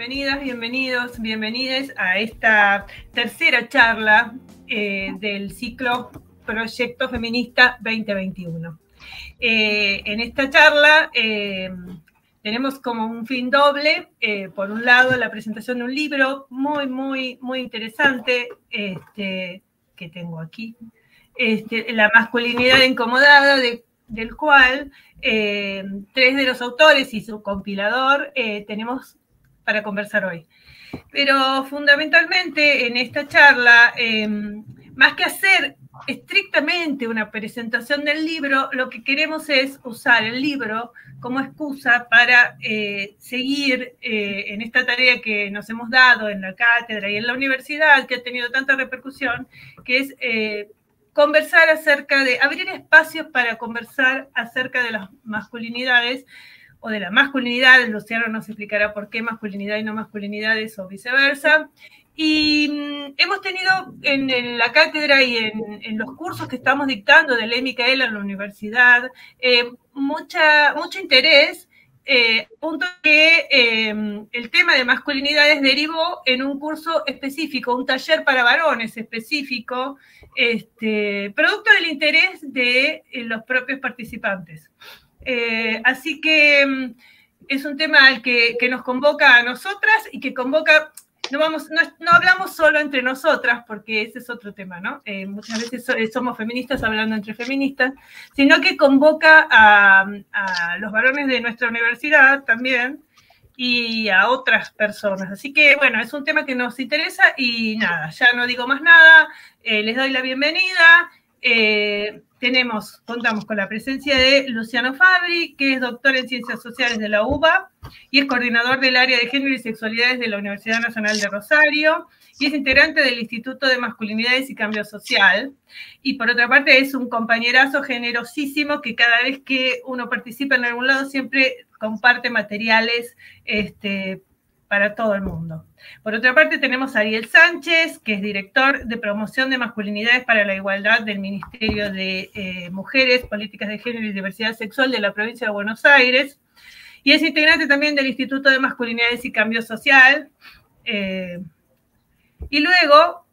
bienvenidas, bienvenidos, bienvenides a esta tercera charla del ciclo Proyecto Feminista 2021. En esta charla tenemos como un fin doble, por un lado la presentación de un libro muy interesante que tengo aquí, La masculinidad incomodada, del cual tres de los autores y su compilador tenemos para conversar hoy. Pero fundamentalmente en esta charla, más que hacer estrictamente una presentación del libro, lo que queremos es usar el libro como excusa para seguir en esta tarea que nos hemos dado en la cátedra y en la universidad, que ha tenido tanta repercusión, que es conversar acerca de, abrir espacios para conversar acerca de las masculinidades o de la masculinidad. Luciano nos explicará por qué masculinidad y no masculinidades o viceversa. Y hemos tenido en la cátedra y en los cursos que estamos dictando de Ley Micaela en la universidad, mucho interés, punto que el tema de masculinidades derivó en un curso específico, un taller para varones específico, producto del interés de los propios participantes. Así que es un tema al que nos convoca a nosotras y que convoca, no hablamos solo entre nosotras, porque ese es otro tema, ¿no? Muchas veces somos feministas hablando entre feministas, sino que convoca a los varones de nuestra universidad también y a otras personas. Así que, bueno, es un tema que nos interesa y nada, ya no digo más nada, les doy la bienvenida. Contamos con la presencia de Luciano Fabri, que es doctor en Ciencias Sociales de la UBA y es coordinador del área de Género y Sexualidades de la Universidad Nacional de Rosario y es integrante del Instituto de Masculinidades y Cambio Social. Y por otra parte es un compañerazo generosísimo que cada vez que uno participa en algún lado siempre comparte materiales para todo el mundo. Por otra parte tenemos a Ariel Sánchez, que es director de promoción de masculinidades para la igualdad del Ministerio de Mujeres, Políticas de Género y Diversidad Sexual de la provincia de Buenos Aires, y es integrante también del Instituto de Masculinidades y Cambio Social. Y luego,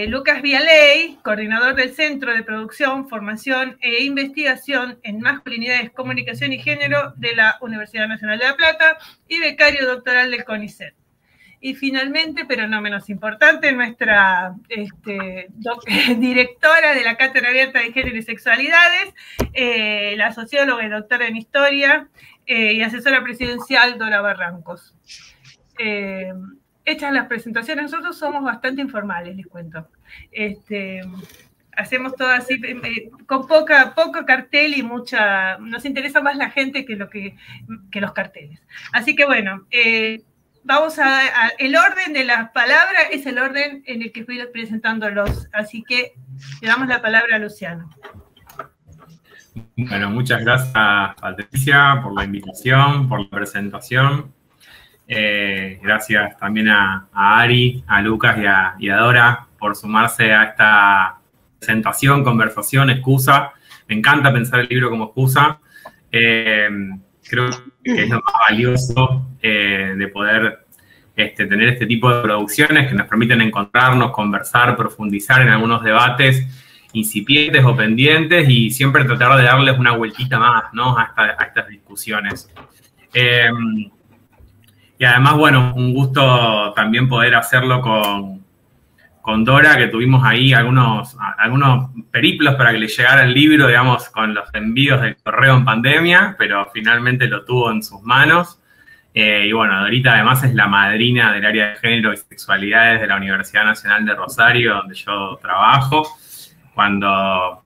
Lucas Vialey, coordinador del Centro de Producción, Formación e Investigación en Masculinidades, Comunicación y Género de la Universidad Nacional de La Plata y becario doctoral del CONICET. Y finalmente, pero no menos importante, nuestra directora de la Cátedra Abierta de Género y Sexualidades, la socióloga y doctora en Historia y asesora presidencial Dora Barrancos. Hechas las presentaciones, nosotros somos bastante informales, les cuento. Hacemos todo así, con poco cartel y mucha... Nos interesa más la gente que los carteles. Así que bueno, vamos el orden de las palabras es el orden en el que fui presentándolos. Así que le damos la palabra a Luciano. Bueno, muchas gracias, Patricia, por la invitación, por la presentación. Gracias también a Ari, a Lucas y a Dora por sumarse a esta presentación, conversación, excusa. Me encanta pensar el libro como excusa. Creo que es lo más valioso de poder tener este tipo de producciones que nos permiten encontrarnos, conversar, profundizar en algunos debates incipientes o pendientes y siempre tratar de darles una vueltita más, ¿no? a estas discusiones. Y además, bueno, un gusto también poder hacerlo con Dora, que tuvimos ahí algunos periplos para que le llegara el libro, digamos, con los envíos del correo en pandemia, pero finalmente lo tuvo en sus manos. Y bueno, Dorita además es la madrina del área de género y sexualidades de la Universidad Nacional de Rosario, donde yo trabajo. Cuando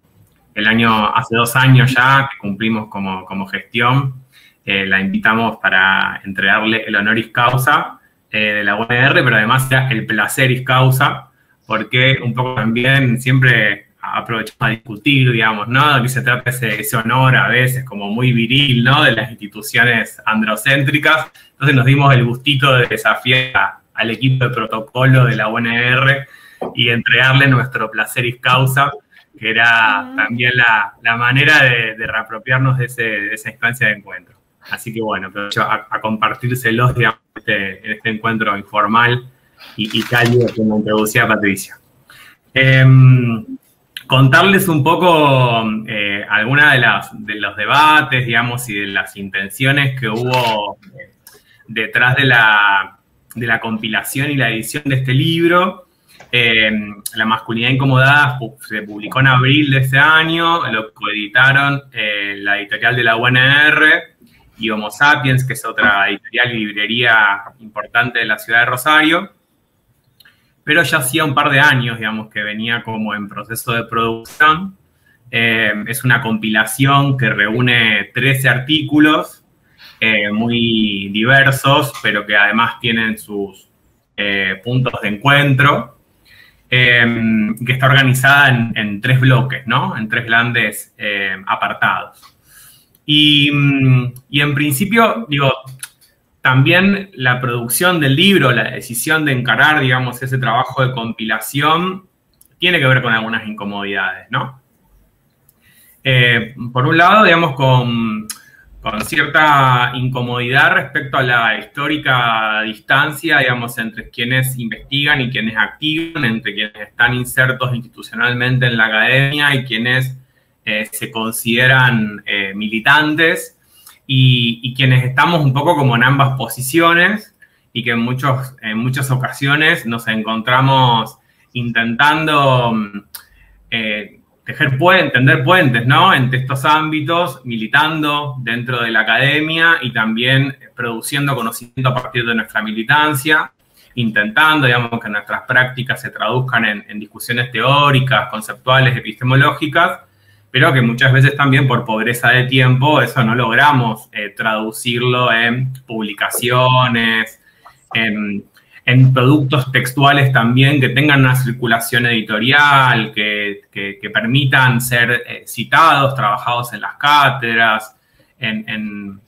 hace 2 años ya, que cumplimos como gestión, la invitamos para entregarle el honoris causa de la UNR, pero además era el placeris causa, porque un poco también siempre aprovechamos a discutir, digamos, ¿no? De qué se trata ese honor a veces como muy viril, ¿no? De las instituciones androcéntricas. Entonces nos dimos el gustito de desafiar al equipo de protocolo de la UNR y entregarle nuestro placeris causa, que era también la manera de reapropiarnos de esa instancia de encuentro. Así que bueno, aprovecho a compartírselos, digamos, en este encuentro informal y cálido que me introducía Patricia. Contarles un poco algunas de los debates, digamos, y de las intenciones que hubo detrás de la compilación y la edición de este libro. La masculinidad incomodada se publicó en abril de ese año, lo coeditaron la editorial de la UNR y Homo Sapiens, que es otra editorial y librería importante de la ciudad de Rosario, pero ya hacía un par de años, digamos, que venía como en proceso de producción. Es una compilación que reúne 13 artículos muy diversos, pero que además tienen sus puntos de encuentro, que está organizada en 3 bloques, ¿no? En 3 grandes apartados. Y en principio, digo, también la producción del libro, la decisión de encarar, digamos, ese trabajo de compilación, tiene que ver con algunas incomodidades, ¿no? Por un lado, digamos, con cierta incomodidad respecto a la histórica distancia, digamos, entre quienes investigan y quienes activan, entre quienes están insertos institucionalmente en la academia y quienes se consideran militantes, y quienes estamos un poco como en ambas posiciones y que en muchas ocasiones nos encontramos intentando tender puentes, ¿no? Entre estos ámbitos, militando dentro de la academia y también produciendo conocimiento a partir de nuestra militancia, intentando, digamos, que nuestras prácticas se traduzcan en discusiones teóricas, conceptuales, epistemológicas, pero que muchas veces también por pobreza de tiempo eso no logramos traducirlo en publicaciones, en productos textuales también que tengan una circulación editorial, que permitan ser citados, trabajados en las cátedras, en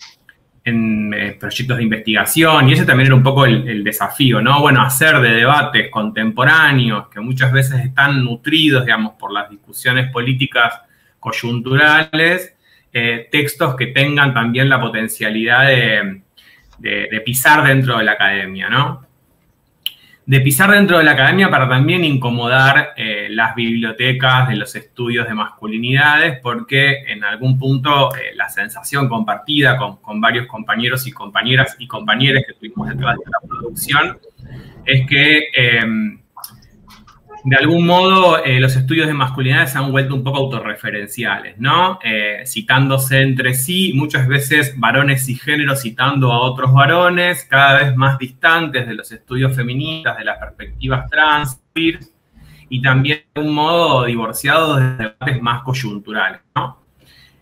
proyectos de investigación, y ese también era un poco el desafío, ¿no? Bueno, hacer de debates contemporáneos que muchas veces están nutridos, digamos, por las discusiones políticas coyunturales, textos que tengan también la potencialidad de pisar dentro de la academia, ¿no? De pisar dentro de la academia para también incomodar las bibliotecas de los estudios de masculinidades, porque en algún punto la sensación compartida con varios compañeros y compañeras y compañeros que tuvimos detrás de la producción es que de algún modo los estudios de masculinidades se han vuelto un poco autorreferenciales, ¿no? Citándose entre sí, muchas veces varones y géneros citando a otros varones, cada vez más distantes de los estudios feministas, de las perspectivas trans, y también de un modo divorciados de debates más coyunturales, ¿no?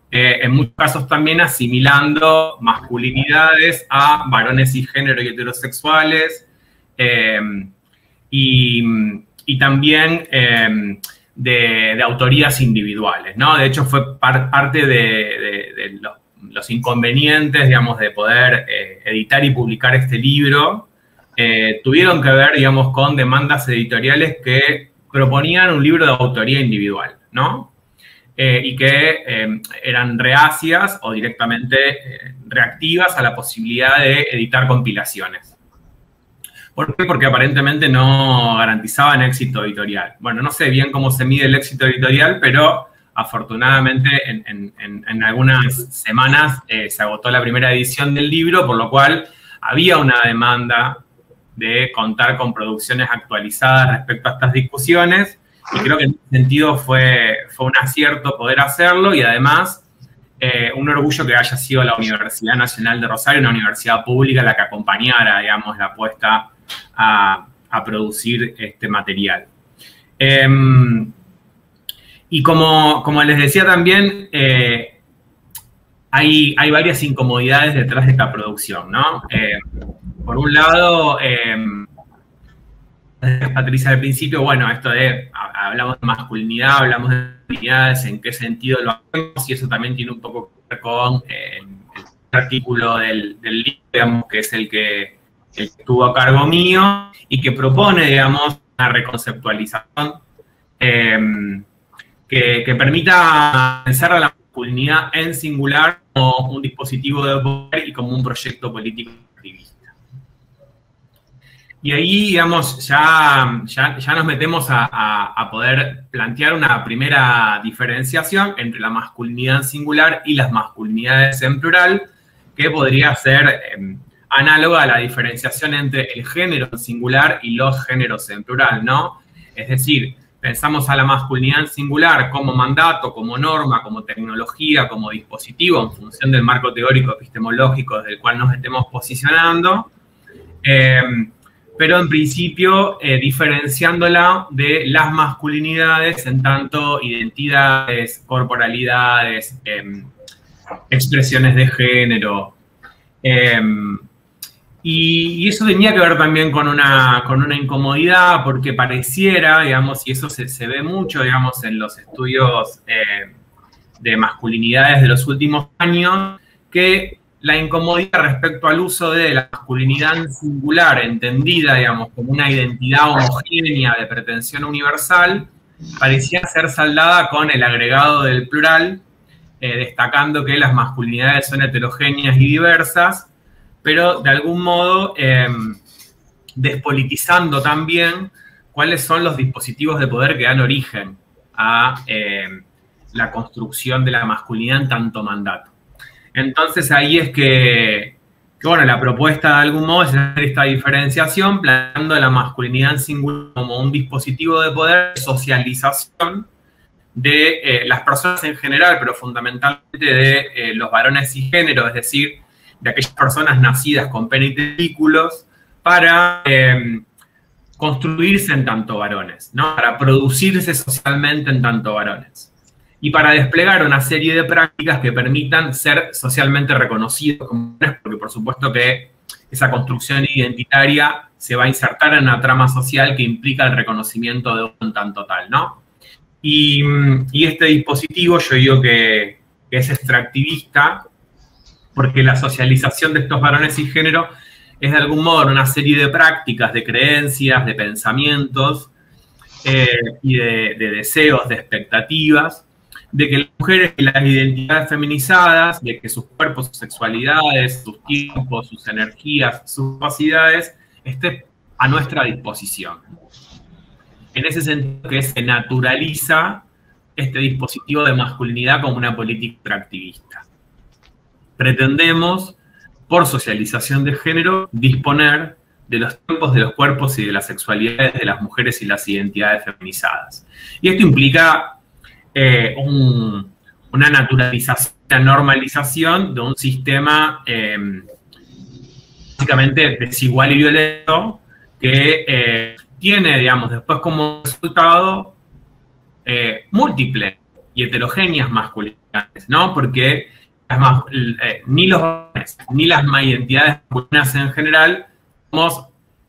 En muchos casos también asimilando masculinidades a varones y género y heterosexuales, y también de autorías individuales, ¿no? De hecho, fue parte de los inconvenientes, digamos, de poder editar y publicar este libro. Tuvieron que ver, digamos, con demandas editoriales que proponían un libro de autoría individual, ¿no? Y que eran reacias o directamente reactivas a la posibilidad de editar compilaciones. ¿Por qué? Porque aparentemente no garantizaban éxito editorial. Bueno, no sé bien cómo se mide el éxito editorial, pero afortunadamente en algunas semanas se agotó la primera edición del libro, por lo cual había una demanda de contar con producciones actualizadas respecto a estas discusiones, y creo que en ese sentido fue un acierto poder hacerlo, y además un orgullo que haya sido la Universidad Nacional de Rosario, una universidad pública, la que acompañara, digamos, la apuesta a producir este material. Y como les decía también, hay varias incomodidades detrás de esta producción, ¿no? Por un lado, Patricia al principio, bueno, esto de, hablamos de masculinidad, hablamos de masculinidades, en qué sentido lo hacemos, y eso también tiene un poco que ver con el artículo del libro, digamos, que es el que estuvo a cargo mío, y que propone, digamos, una reconceptualización que permita pensar a la masculinidad en singular como un dispositivo de poder y como un proyecto político activista. Y ahí, digamos, ya nos metemos a poder plantear una primera diferenciación entre la masculinidad en singular y las masculinidades en plural, que podría ser análoga a la diferenciación entre el género en singular y los géneros en plural, ¿no? Es decir, pensamos a la masculinidad en singular como mandato, como norma, como tecnología, como dispositivo, en función del marco teórico epistemológico desde el cual nos estemos posicionando, pero en principio diferenciándola de las masculinidades en tanto identidades, corporalidades, expresiones de género. Y eso tenía que ver también con una incomodidad, porque pareciera, digamos, y eso se ve mucho, digamos, en los estudios de masculinidades de los últimos años, que la incomodidad respecto al uso de la masculinidad en singular, entendida, digamos, como una identidad homogénea de pretensión universal, parecía ser saldada con el agregado del plural, destacando que las masculinidades son heterogéneas y diversas, pero de algún modo despolitizando también cuáles son los dispositivos de poder que dan origen a la construcción de la masculinidad en tanto mandato. Entonces ahí es que, bueno, la propuesta de algún modo es hacer esta diferenciación, planteando la masculinidad en singular como un dispositivo de poder, de socialización de las personas en general, pero fundamentalmente de los varones cisgénero, es decir, de aquellas personas nacidas con pene y testículos, para construirse en tanto varones, ¿no? Para producirse socialmente en tanto varones. Y para desplegar una serie de prácticas que permitan ser socialmente reconocidos como varones, porque por supuesto que esa construcción identitaria se va a insertar en una trama social que implica el reconocimiento de un tanto tal, ¿no? Y este dispositivo yo digo que es extractivista, porque la socialización de estos varones cisgénero es de algún modo una serie de prácticas, de creencias, de pensamientos y de deseos, de expectativas, de que las mujeres y las identidades feminizadas, de que sus cuerpos, sus sexualidades, sus tiempos, sus energías, sus capacidades, estén a nuestra disposición. En ese sentido que se naturaliza este dispositivo de masculinidad como una política extractivista. Pretendemos, por socialización de género, disponer de los tiempos, de los cuerpos y de las sexualidades de las mujeres y las identidades feminizadas. Y esto implica una naturalización, una normalización de un sistema básicamente desigual y violento que tiene, digamos, después como resultado múltiples y heterogéneas masculinidades, ¿no? Porque ni los varones ni las identidades masculinas en general somos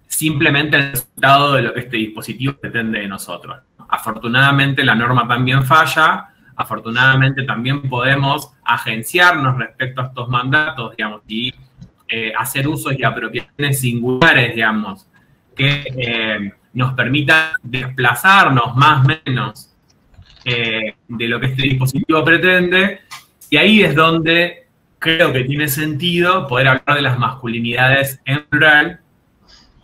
simplemente el resultado de lo que este dispositivo pretende de nosotros. Afortunadamente la norma también falla, afortunadamente también podemos agenciarnos respecto a estos mandatos, digamos, y hacer usos y apropiaciones singulares, digamos, que nos permitan desplazarnos más o menos de lo que este dispositivo pretende. Y ahí es donde creo que tiene sentido poder hablar de las masculinidades en plural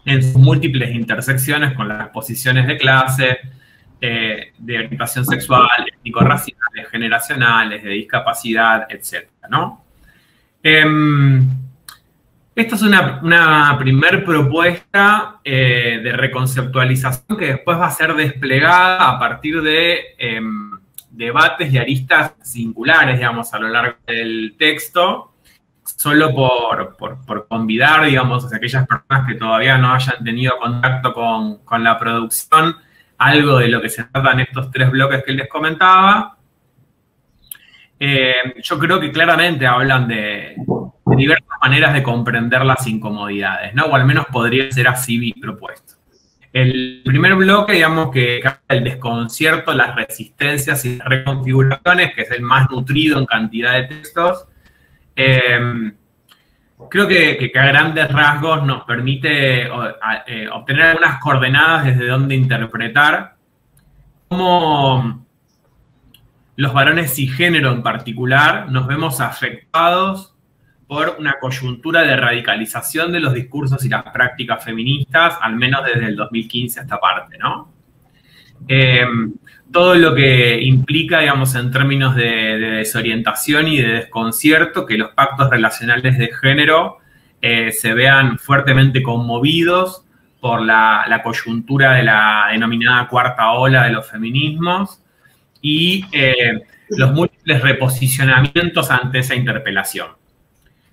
en sus múltiples intersecciones con las posiciones de clase, de orientación sexual, étnico-raciales, generacionales, de discapacidad, etc., ¿no? Esta es una primer propuesta de reconceptualización que después va a ser desplegada a partir de debates y aristas singulares, digamos, a lo largo del texto, solo por convidar, digamos, a aquellas personas que todavía no hayan tenido contacto con la producción, algo de lo que se tratan estos tres bloques que les comentaba. Yo creo que claramente hablan de diversas maneras de comprender las incomodidades, ¿no? O al menos podría ser así propuesto. El primer bloque, digamos, que capta el desconcierto, las resistencias y las reconfiguraciones, que es el más nutrido en cantidad de textos, creo que a grandes rasgos nos permite obtener algunas coordenadas desde donde interpretar cómo los varones cisgénero en particular nos vemos afectados por una coyuntura de radicalización de los discursos y las prácticas feministas, al menos desde el 2015 a esta parte, ¿no? Todo lo que implica, digamos, en términos de desorientación y de desconcierto, que los pactos relacionales de género se vean fuertemente conmovidos por la coyuntura de la denominada cuarta ola de los feminismos y los múltiples reposicionamientos ante esa interpelación,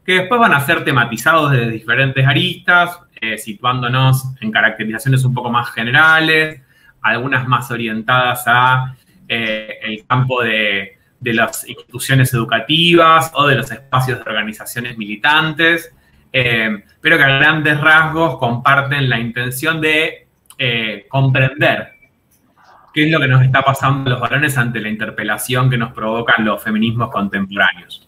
que después van a ser tematizados desde diferentes aristas, situándonos en caracterizaciones un poco más generales, algunas más orientadas a el campo de las instituciones educativas o de los espacios de organizaciones militantes, pero que a grandes rasgos comparten la intención de comprender qué es lo que nos está pasando a los varones ante la interpelación que nos provocan los feminismos contemporáneos.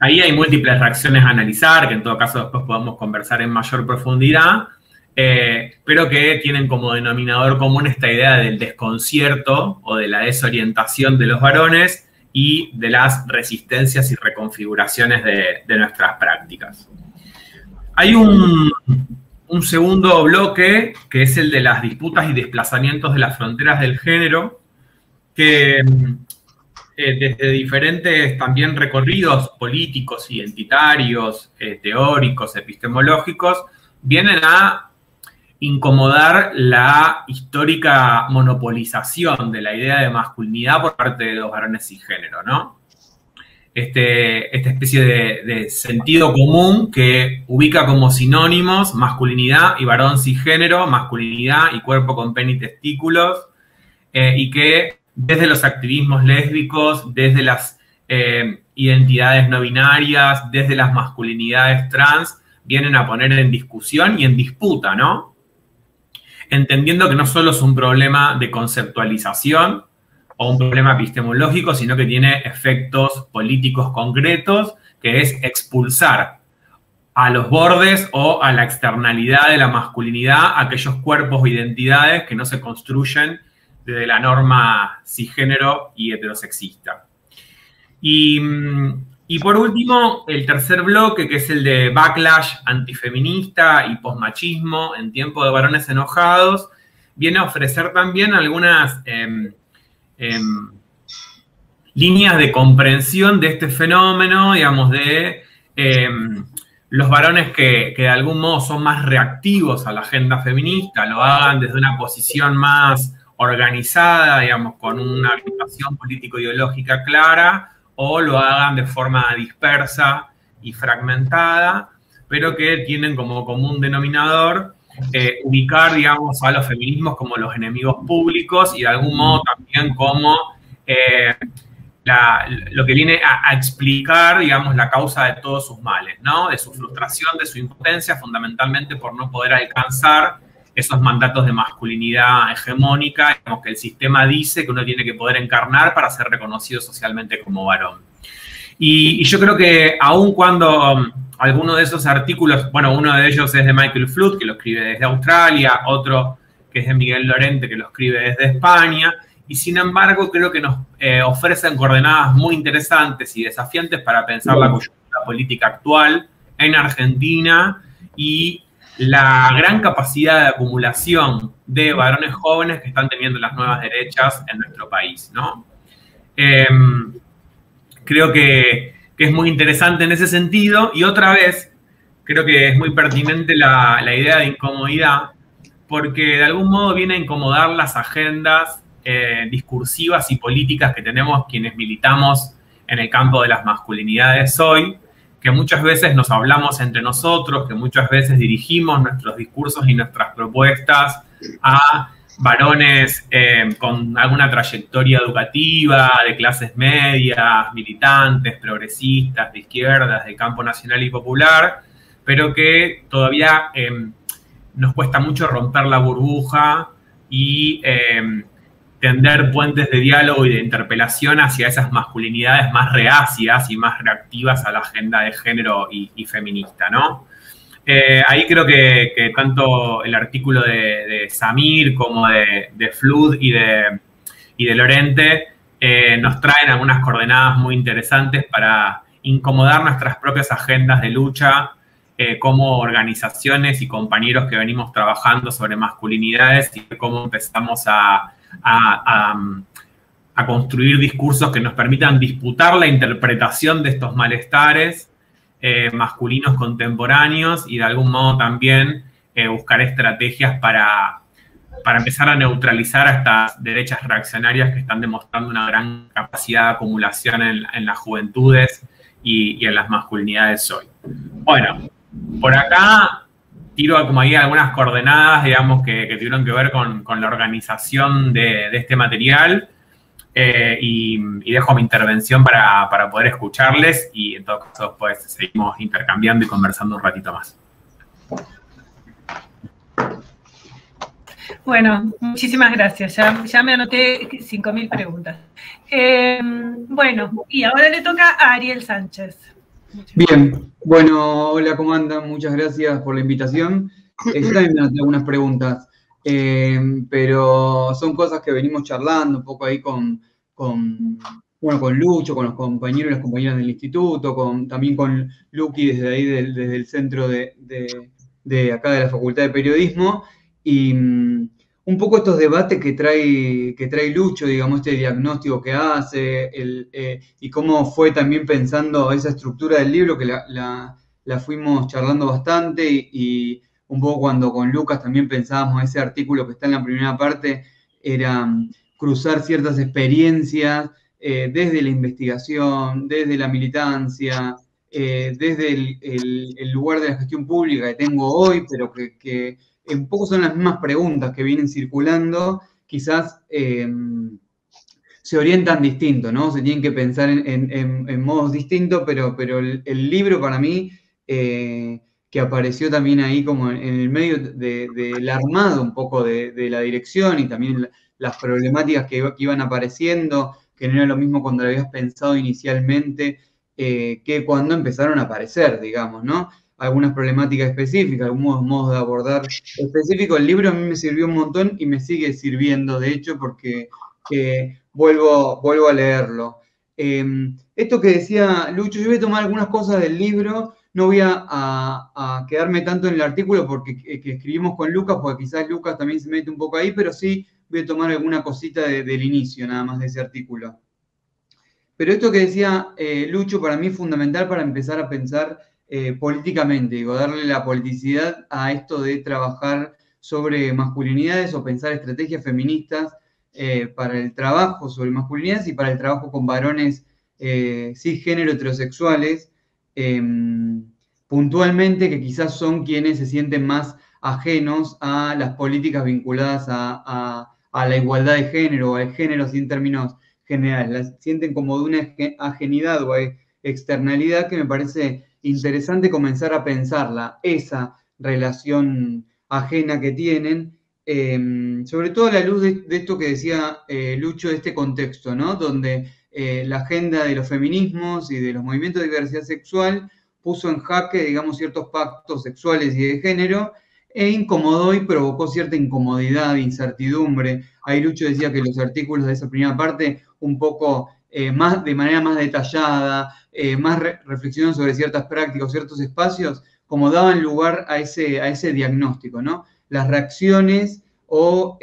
Ahí hay múltiples reacciones a analizar, que en todo caso después podemos conversar en mayor profundidad, pero que tienen como denominador común esta idea del desconcierto o de la desorientación de los varones y de las resistencias y reconfiguraciones de nuestras prácticas. Hay un segundo bloque, que es el de las disputas y desplazamientos de las fronteras del género, que desde diferentes también recorridos políticos, identitarios, teóricos, epistemológicos, vienen a incomodar la histórica monopolización de la idea de masculinidad por parte de los varones cisgénero, ¿no? Esta especie de sentido común que ubica como sinónimos masculinidad y varón cisgénero, masculinidad y cuerpo con pene y testículos, y que desde los activismos lésbicos, desde las identidades no binarias, desde las masculinidades trans, vienen a poner en discusión y en disputa, ¿no? Entendiendo que no solo es un problema de conceptualización o un problema epistemológico, sino que tiene efectos políticos concretos, que es expulsar a los bordes o a la externalidad de la masculinidad aquellos cuerpos o identidades que no se construyen desde la norma cisgénero y heterosexista. Y por último, el tercer bloque, que es el de backlash antifeminista y posmachismo en tiempo de varones enojados, viene a ofrecer también algunas líneas de comprensión de este fenómeno, digamos, de los varones que de algún modo son más reactivos a la agenda feminista, lo hagan desde una posición más organizada, digamos, con una orientación político-ideológica clara, o lo hagan de forma dispersa y fragmentada, pero que tienen como común denominador ubicar, digamos, a los feminismos como los enemigos públicos y de algún modo también como lo que viene a explicar, digamos, la causa de todos sus males, ¿no? De su frustración, de su impotencia, fundamentalmente por no poder alcanzar esos mandatos de masculinidad hegemónica, digamos, que el sistema dice que uno tiene que poder encarnar para ser reconocido socialmente como varón. Y yo creo que aun cuando alguno de esos artículos, bueno, uno de ellos es de Michael Flood, que lo escribe desde Australia, otro que es de Miguel Lorente, que lo escribe desde España, y sin embargo creo que nos ofrecen coordenadas muy interesantes y desafiantes para pensar la coyuntura política actual en Argentina y la gran capacidad de acumulación de varones jóvenes que están teniendo las nuevas derechas en nuestro país, ¿no? Creo que es muy interesante en ese sentido, y otra vez creo que es muy pertinente la idea de incomodidad, porque de algún modo viene a incomodar las agendas discursivas y políticas que tenemos quienes militamos en el campo de las masculinidades hoy, que muchas veces nos hablamos entre nosotros, que muchas veces dirigimos nuestros discursos y nuestras propuestas a varones con alguna trayectoria educativa, de clases medias, militantes, progresistas, de izquierdas, de campo nacional y popular, pero que todavía nos cuesta mucho romper la burbuja y tender puentes de diálogo y de interpelación hacia esas masculinidades más reacias y más reactivas a la agenda de género y feminista, ¿no? Ahí creo que tanto el artículo de Samir como de Flood y de Lorente nos traen algunas coordenadas muy interesantes para incomodar nuestras propias agendas de lucha como organizaciones y compañeros que venimos trabajando sobre masculinidades y cómo empezamos a construir discursos que nos permitan disputar la interpretación de estos malestares masculinos contemporáneos y de algún modo también buscar estrategias para empezar a neutralizar a estas derechas reaccionarias que están demostrando una gran capacidad de acumulación en las juventudes y en las masculinidades hoy. Bueno, por acá tiro como ahí algunas coordenadas, digamos, que tuvieron que ver con la organización de este material y dejo mi intervención para poder escucharles y en todo caso después seguimos intercambiando y conversando un ratito más. Bueno, muchísimas gracias. Ya me anoté 5.000 preguntas. Bueno, y ahora le toca a Ariel Sánchez. Bien, bueno, hola, ¿cómo andan? Muchas gracias por la invitación. Yo también me anoté algunas preguntas, pero son cosas que venimos charlando un poco ahí con Lucho, con los compañeros y las compañeras del instituto, también con Luqui desde ahí, desde el centro de acá de la Facultad de Periodismo, y un poco estos debates que trae Lucho, digamos, este diagnóstico que hace, y cómo fue también pensando esa estructura del libro, que la fuimos charlando bastante, y un poco cuando con Lucas también pensábamos ese artículo que está en la primera parte, era cruzar ciertas experiencias desde la investigación, desde la militancia, desde el lugar de la gestión pública que tengo hoy, pero que un poco son las mismas preguntas que vienen circulando, quizás se orientan distinto, ¿no? Se tienen que pensar en modos distintos, pero el libro para mí, que apareció también ahí como en el medio del armado un poco de la dirección y también las problemáticas que iban apareciendo, que no era lo mismo cuando lo habías pensado inicialmente que cuando empezaron a aparecer, digamos, ¿no? Algunas problemáticas específicas, algunos modos de abordar específicos. El libro a mí me sirvió un montón y me sigue sirviendo, de hecho, porque vuelvo a leerlo. Esto que decía Lucho, yo voy a tomar algunas cosas del libro, no voy a quedarme tanto en el artículo que escribimos con Lucas, porque quizás Lucas también se mete un poco ahí, pero sí voy a tomar alguna cosita del inicio nada más de ese artículo. Pero esto que decía Lucho para mí es fundamental para empezar a pensar políticamente, digo, darle la politicidad a esto de trabajar sobre masculinidades o pensar estrategias feministas para el trabajo sobre masculinidades y para el trabajo con varones cisgénero heterosexuales, puntualmente, que quizás son quienes se sienten más ajenos a las políticas vinculadas a la igualdad de género o al género sin términos generales. Las sienten como de una ajenidad o externalidad que me parece interesante comenzar a pensarla, esa relación ajena que tienen, sobre todo a la luz de esto que decía Lucho, de este contexto, ¿no? Donde la agenda de los feminismos y de los movimientos de diversidad sexual puso en jaque, digamos, ciertos pactos sexuales y de género, e incomodó y provocó cierta incomodidad, incertidumbre. Ahí Lucho decía que los artículos de esa primera parte, un poco de manera más detallada, más reflexionando sobre ciertas prácticas, ciertos espacios, como daban lugar a ese diagnóstico, ¿no? Las reacciones o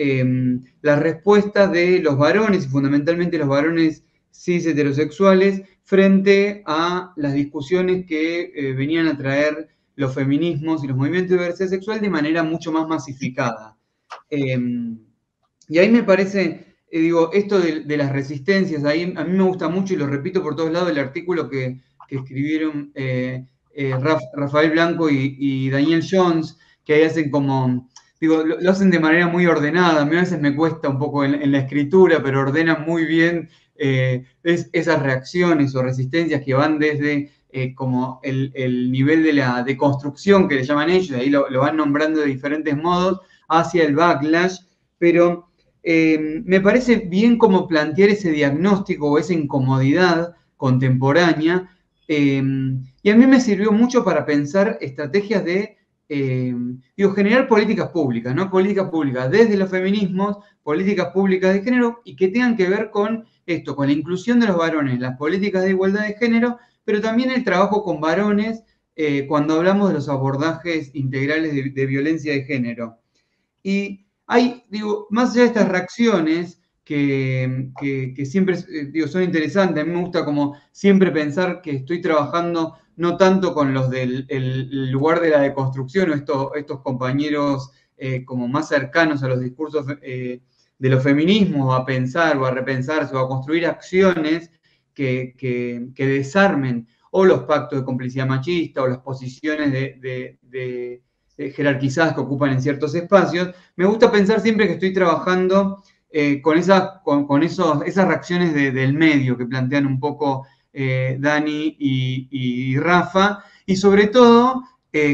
las respuestas de los varones, y fundamentalmente los varones cis heterosexuales, frente a las discusiones que venían a traer los feminismos y los movimientos de diversidad sexual de manera mucho más masificada. Y ahí me parece, digo, esto de las resistencias, ahí a mí me gusta mucho, y lo repito por todos lados, el artículo que escribieron Rafael Blanco y Daniel Jones, que ahí hacen como, digo, lo hacen de manera muy ordenada. A mí a veces me cuesta un poco en la escritura, pero ordenan muy bien esas reacciones o resistencias que van desde como el nivel de la deconstrucción, que le llaman ellos, ahí lo van nombrando de diferentes modos, hacia el backlash, pero me parece bien como plantear ese diagnóstico o esa incomodidad contemporánea, y a mí me sirvió mucho para pensar estrategias de generar políticas públicas, ¿no? Políticas públicas desde los feminismos, políticas públicas de género, y que tengan que ver con esto, con la inclusión de los varones, las políticas de igualdad de género, pero también el trabajo con varones cuando hablamos de los abordajes integrales de violencia de género. Y hay, más allá de estas reacciones que siempre son interesantes, a mí me gusta como siempre pensar que estoy trabajando no tanto con los del lugar de la deconstrucción o estos compañeros como más cercanos a los discursos de los feminismos, a pensar o a repensarse o a construir acciones que desarmen o los pactos de complicidad machista o las posiciones jerarquizadas que ocupan en ciertos espacios. Me gusta pensar siempre que estoy trabajando con esas reacciones del medio que plantean un poco Dani y Rafa, y sobre todo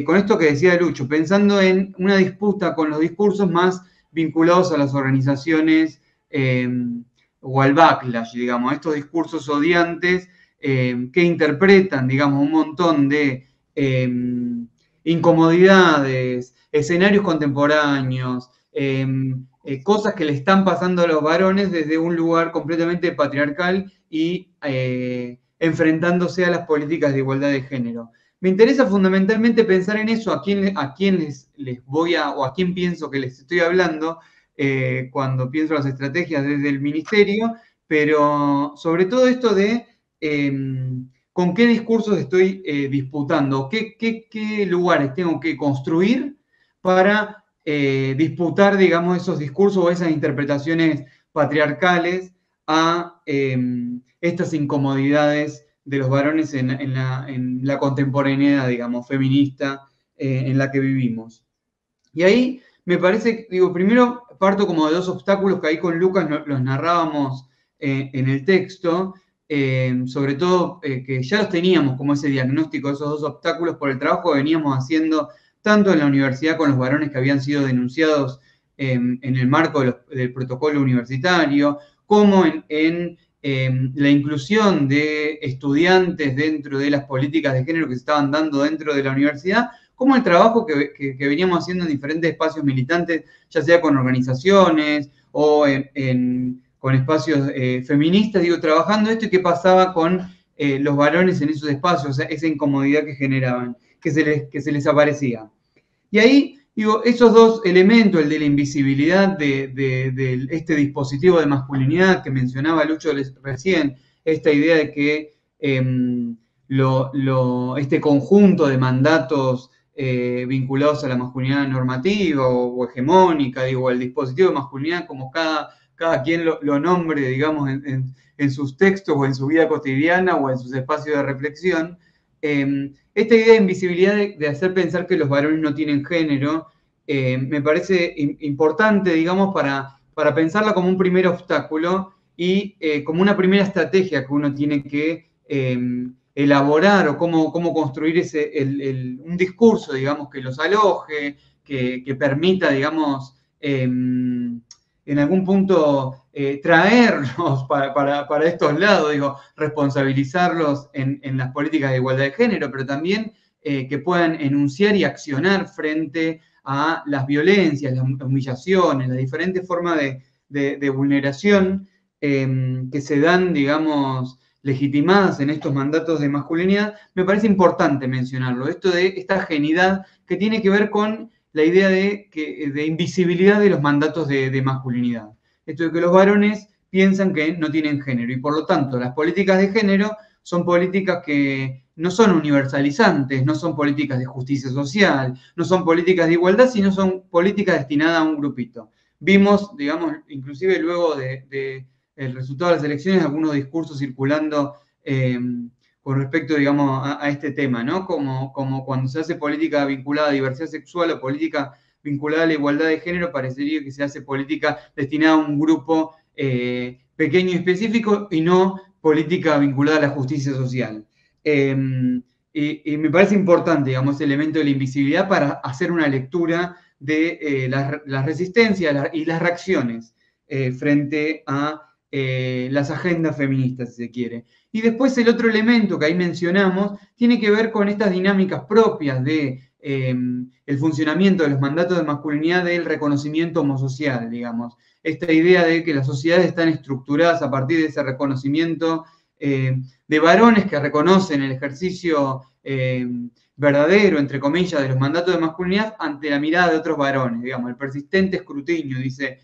con esto que decía Lucho, pensando en una disputa con los discursos más vinculados a las organizaciones o al backlash, digamos, a estos discursos odiantes que interpretan, digamos, un montón de incomodidades, escenarios contemporáneos, cosas que le están pasando a los varones desde un lugar completamente patriarcal y enfrentándose a las políticas de igualdad de género. Me interesa fundamentalmente pensar en eso, a quién les voy a, o a quién pienso que les estoy hablando cuando pienso las estrategias desde el ministerio, pero sobre todo esto de con qué discursos estoy disputando, qué lugares tengo que construir para disputar, digamos, esos discursos o esas interpretaciones patriarcales a estas incomodidades de los varones en la contemporaneidad, digamos, feminista en la que vivimos. Y ahí me parece, primero parto como de dos obstáculos que ahí con Lucas los narrábamos en el texto, sobre todo que ya los teníamos como ese diagnóstico de esos dos obstáculos por el trabajo que veníamos haciendo tanto en la universidad con los varones que habían sido denunciados en el marco del protocolo universitario, como en la inclusión de estudiantes dentro de las políticas de género que se estaban dando dentro de la universidad, como el trabajo que veníamos haciendo en diferentes espacios militantes, ya sea con organizaciones o con espacios feministas, trabajando esto y qué pasaba con los varones en esos espacios, o sea, esa incomodidad que generaban, que se les aparecía. Y ahí, esos dos elementos, el de la invisibilidad de este dispositivo de masculinidad que mencionaba Lucho recién, esta idea de que este conjunto de mandatos vinculados a la masculinidad normativa o hegemónica, el dispositivo de masculinidad como cada quien lo nombre, digamos, en sus textos o en su vida cotidiana o en sus espacios de reflexión, esta idea de invisibilidad de hacer pensar que los varones no tienen género, me parece importante, digamos, para pensarla como un primer obstáculo y como una primera estrategia que uno tiene que elaborar o cómo construir un discurso, digamos, que los aloje, que permita, digamos, en algún punto traerlos para estos lados, responsabilizarlos en las políticas de igualdad de género, pero también que puedan enunciar y accionar frente a las violencias, las humillaciones, las diferentes formas de vulneración que se dan, digamos, legitimadas en estos mandatos de masculinidad. Me parece importante mencionarlo, esto de esta ajenidad que tiene que ver con la idea de invisibilidad de los mandatos de masculinidad. Esto de que los varones piensan que no tienen género y por lo tanto las políticas de género son políticas que no son universalizantes, no son políticas de justicia social, no son políticas de igualdad, sino son políticas destinadas a un grupito. Vimos, digamos, inclusive luego del resultado de las elecciones, algunos discursos circulando con respecto, digamos, a este tema, ¿no? Como cuando se hace política vinculada a diversidad sexual o política vinculada a la igualdad de género, parecería que se hace política destinada a un grupo pequeño y específico y no política vinculada a la justicia social. Y me parece importante, digamos, ese elemento de la invisibilidad para hacer una lectura de las resistencias y las reacciones frente a las agendas feministas, si se quiere. Y después el otro elemento que ahí mencionamos tiene que ver con estas dinámicas propias de el funcionamiento de los mandatos de masculinidad del reconocimiento homosocial, digamos. Esta idea de que las sociedades están estructuradas a partir de ese reconocimiento de varones que reconocen el ejercicio verdadero, entre comillas, de los mandatos de masculinidad ante la mirada de otros varones, digamos, el persistente escrutinio, dice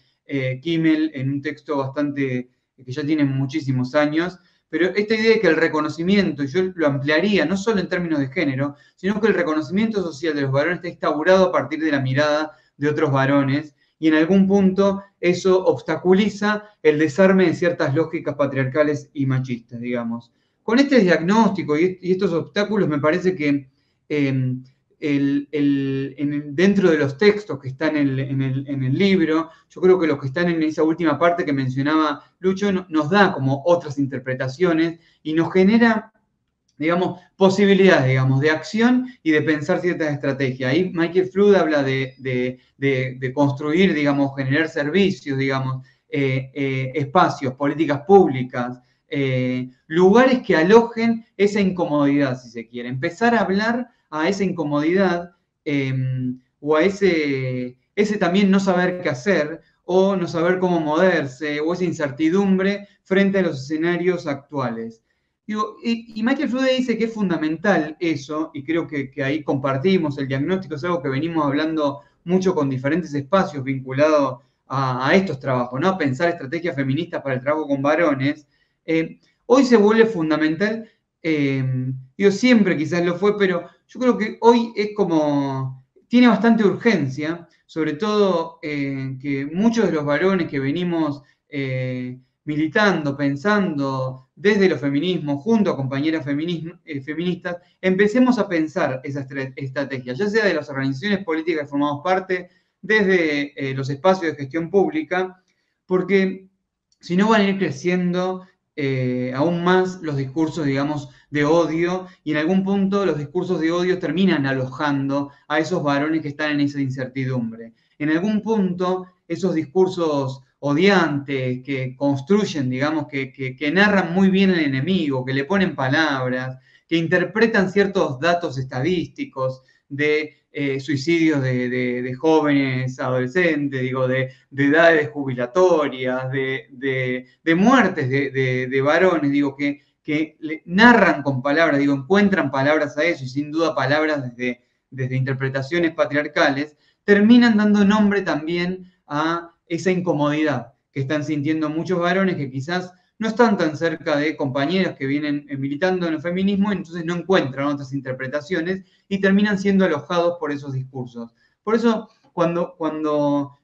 Kimmel en un texto bastante, que ya tiene muchísimos años, pero esta idea de que el reconocimiento, y yo lo ampliaría no solo en términos de género, sino que el reconocimiento social de los varones está instaurado a partir de la mirada de otros varones, y en algún punto eso obstaculiza el desarme de ciertas lógicas patriarcales y machistas, digamos. Con este diagnóstico y estos obstáculos me parece que dentro de los textos que están en el libro, yo creo que los que están en esa última parte que mencionaba Lucho nos da como otras interpretaciones y nos genera, digamos, posibilidades, digamos, de acción y de pensar ciertas estrategias. Ahí Michael Flood habla de construir, digamos, generar servicios, digamos, espacios, políticas públicas, lugares que alojen esa incomodidad, si se quiere. Empezar a hablar a esa incomodidad o a ese también no saber qué hacer o no saber cómo moverse o esa incertidumbre frente a los escenarios actuales. Digo, y Michael Flude dice que es fundamental eso, y creo que ahí compartimos el diagnóstico, es algo que venimos hablando mucho con diferentes espacios vinculados a estos trabajos, ¿no? A pensar estrategias feministas para el trabajo con varones. Hoy se vuelve fundamental, digo, siempre quizás lo fue, pero yo creo que hoy es como, tiene bastante urgencia, sobre todo que muchos de los varones que venimos militando, pensando desde los feminismos, junto a compañeras feministas, empecemos a pensar esa estrategia, ya sea de las organizaciones políticas que formamos parte, desde los espacios de gestión pública, porque si no van a ir creciendo aún más los discursos, digamos, de odio, y en algún punto los discursos de odio terminan alojando a esos varones que están en esa incertidumbre. En algún punto, esos discursos odiantes que construyen, digamos, que narran muy bien al enemigo, que le ponen palabras, que interpretan ciertos datos estadísticos de suicidios de jóvenes adolescentes, digo, de edades jubilatorias, de muertes de varones, digo, que narran con palabras, digo, encuentran palabras a eso, y sin duda palabras desde interpretaciones patriarcales, terminan dando nombre también a esa incomodidad que están sintiendo muchos varones que quizás no están tan cerca de compañeras que vienen militando en el feminismo y entonces no encuentran otras interpretaciones y terminan siendo alojados por esos discursos. Por eso, cuando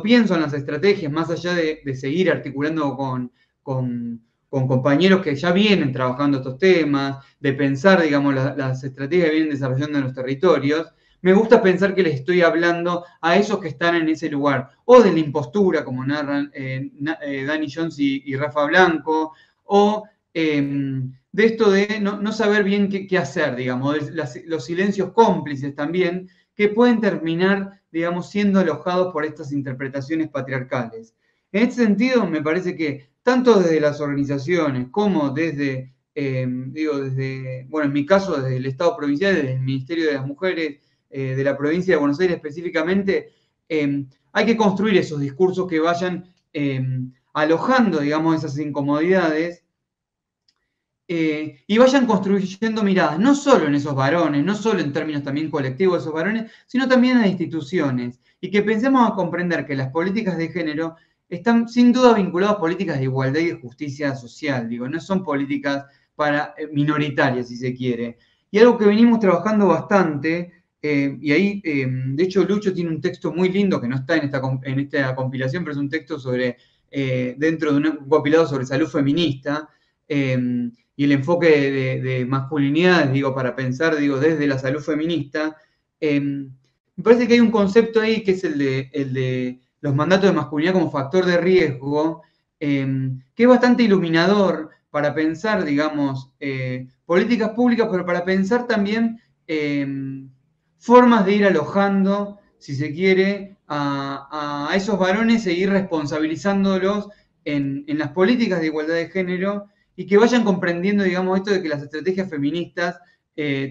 pienso en las estrategias, más allá de seguir articulando con compañeros que ya vienen trabajando estos temas, de pensar, digamos, las estrategias que vienen desarrollando en los territorios, me gusta pensar que les estoy hablando a esos que están en ese lugar, o de la impostura, como narran Dani Jones y Rafa Blanco, o de esto de no saber bien qué hacer, digamos, los silencios cómplices también, que pueden terminar, digamos, siendo alojados por estas interpretaciones patriarcales. En este sentido, me parece que tanto desde las organizaciones como desde, bueno, en mi caso, desde el Estado provincial, desde el Ministerio de las Mujeres, de la provincia de Buenos Aires específicamente, hay que construir esos discursos que vayan alojando, digamos, esas incomodidades y vayan construyendo miradas, no solo en esos varones, no solo en términos también colectivos de esos varones, sino también en instituciones, y que pensemos a comprender que las políticas de género están sin duda vinculadas a políticas de igualdad y de justicia social, digo, no son políticas minoritarias, si se quiere. Y algo que venimos trabajando bastante, y ahí, de hecho, Lucho tiene un texto muy lindo que no está en esta compilación, pero es un texto dentro de un compilado sobre salud feminista, y el enfoque de masculinidades, digo, para pensar, digo, desde la salud feminista. Me parece que hay un concepto ahí que es el de los mandatos de masculinidad como factor de riesgo, que es bastante iluminador para pensar, digamos, políticas públicas, pero para pensar también formas de ir alojando, si se quiere, a esos varones e ir responsabilizándolos en las políticas de igualdad de género y que vayan comprendiendo, digamos, esto de que las estrategias feministas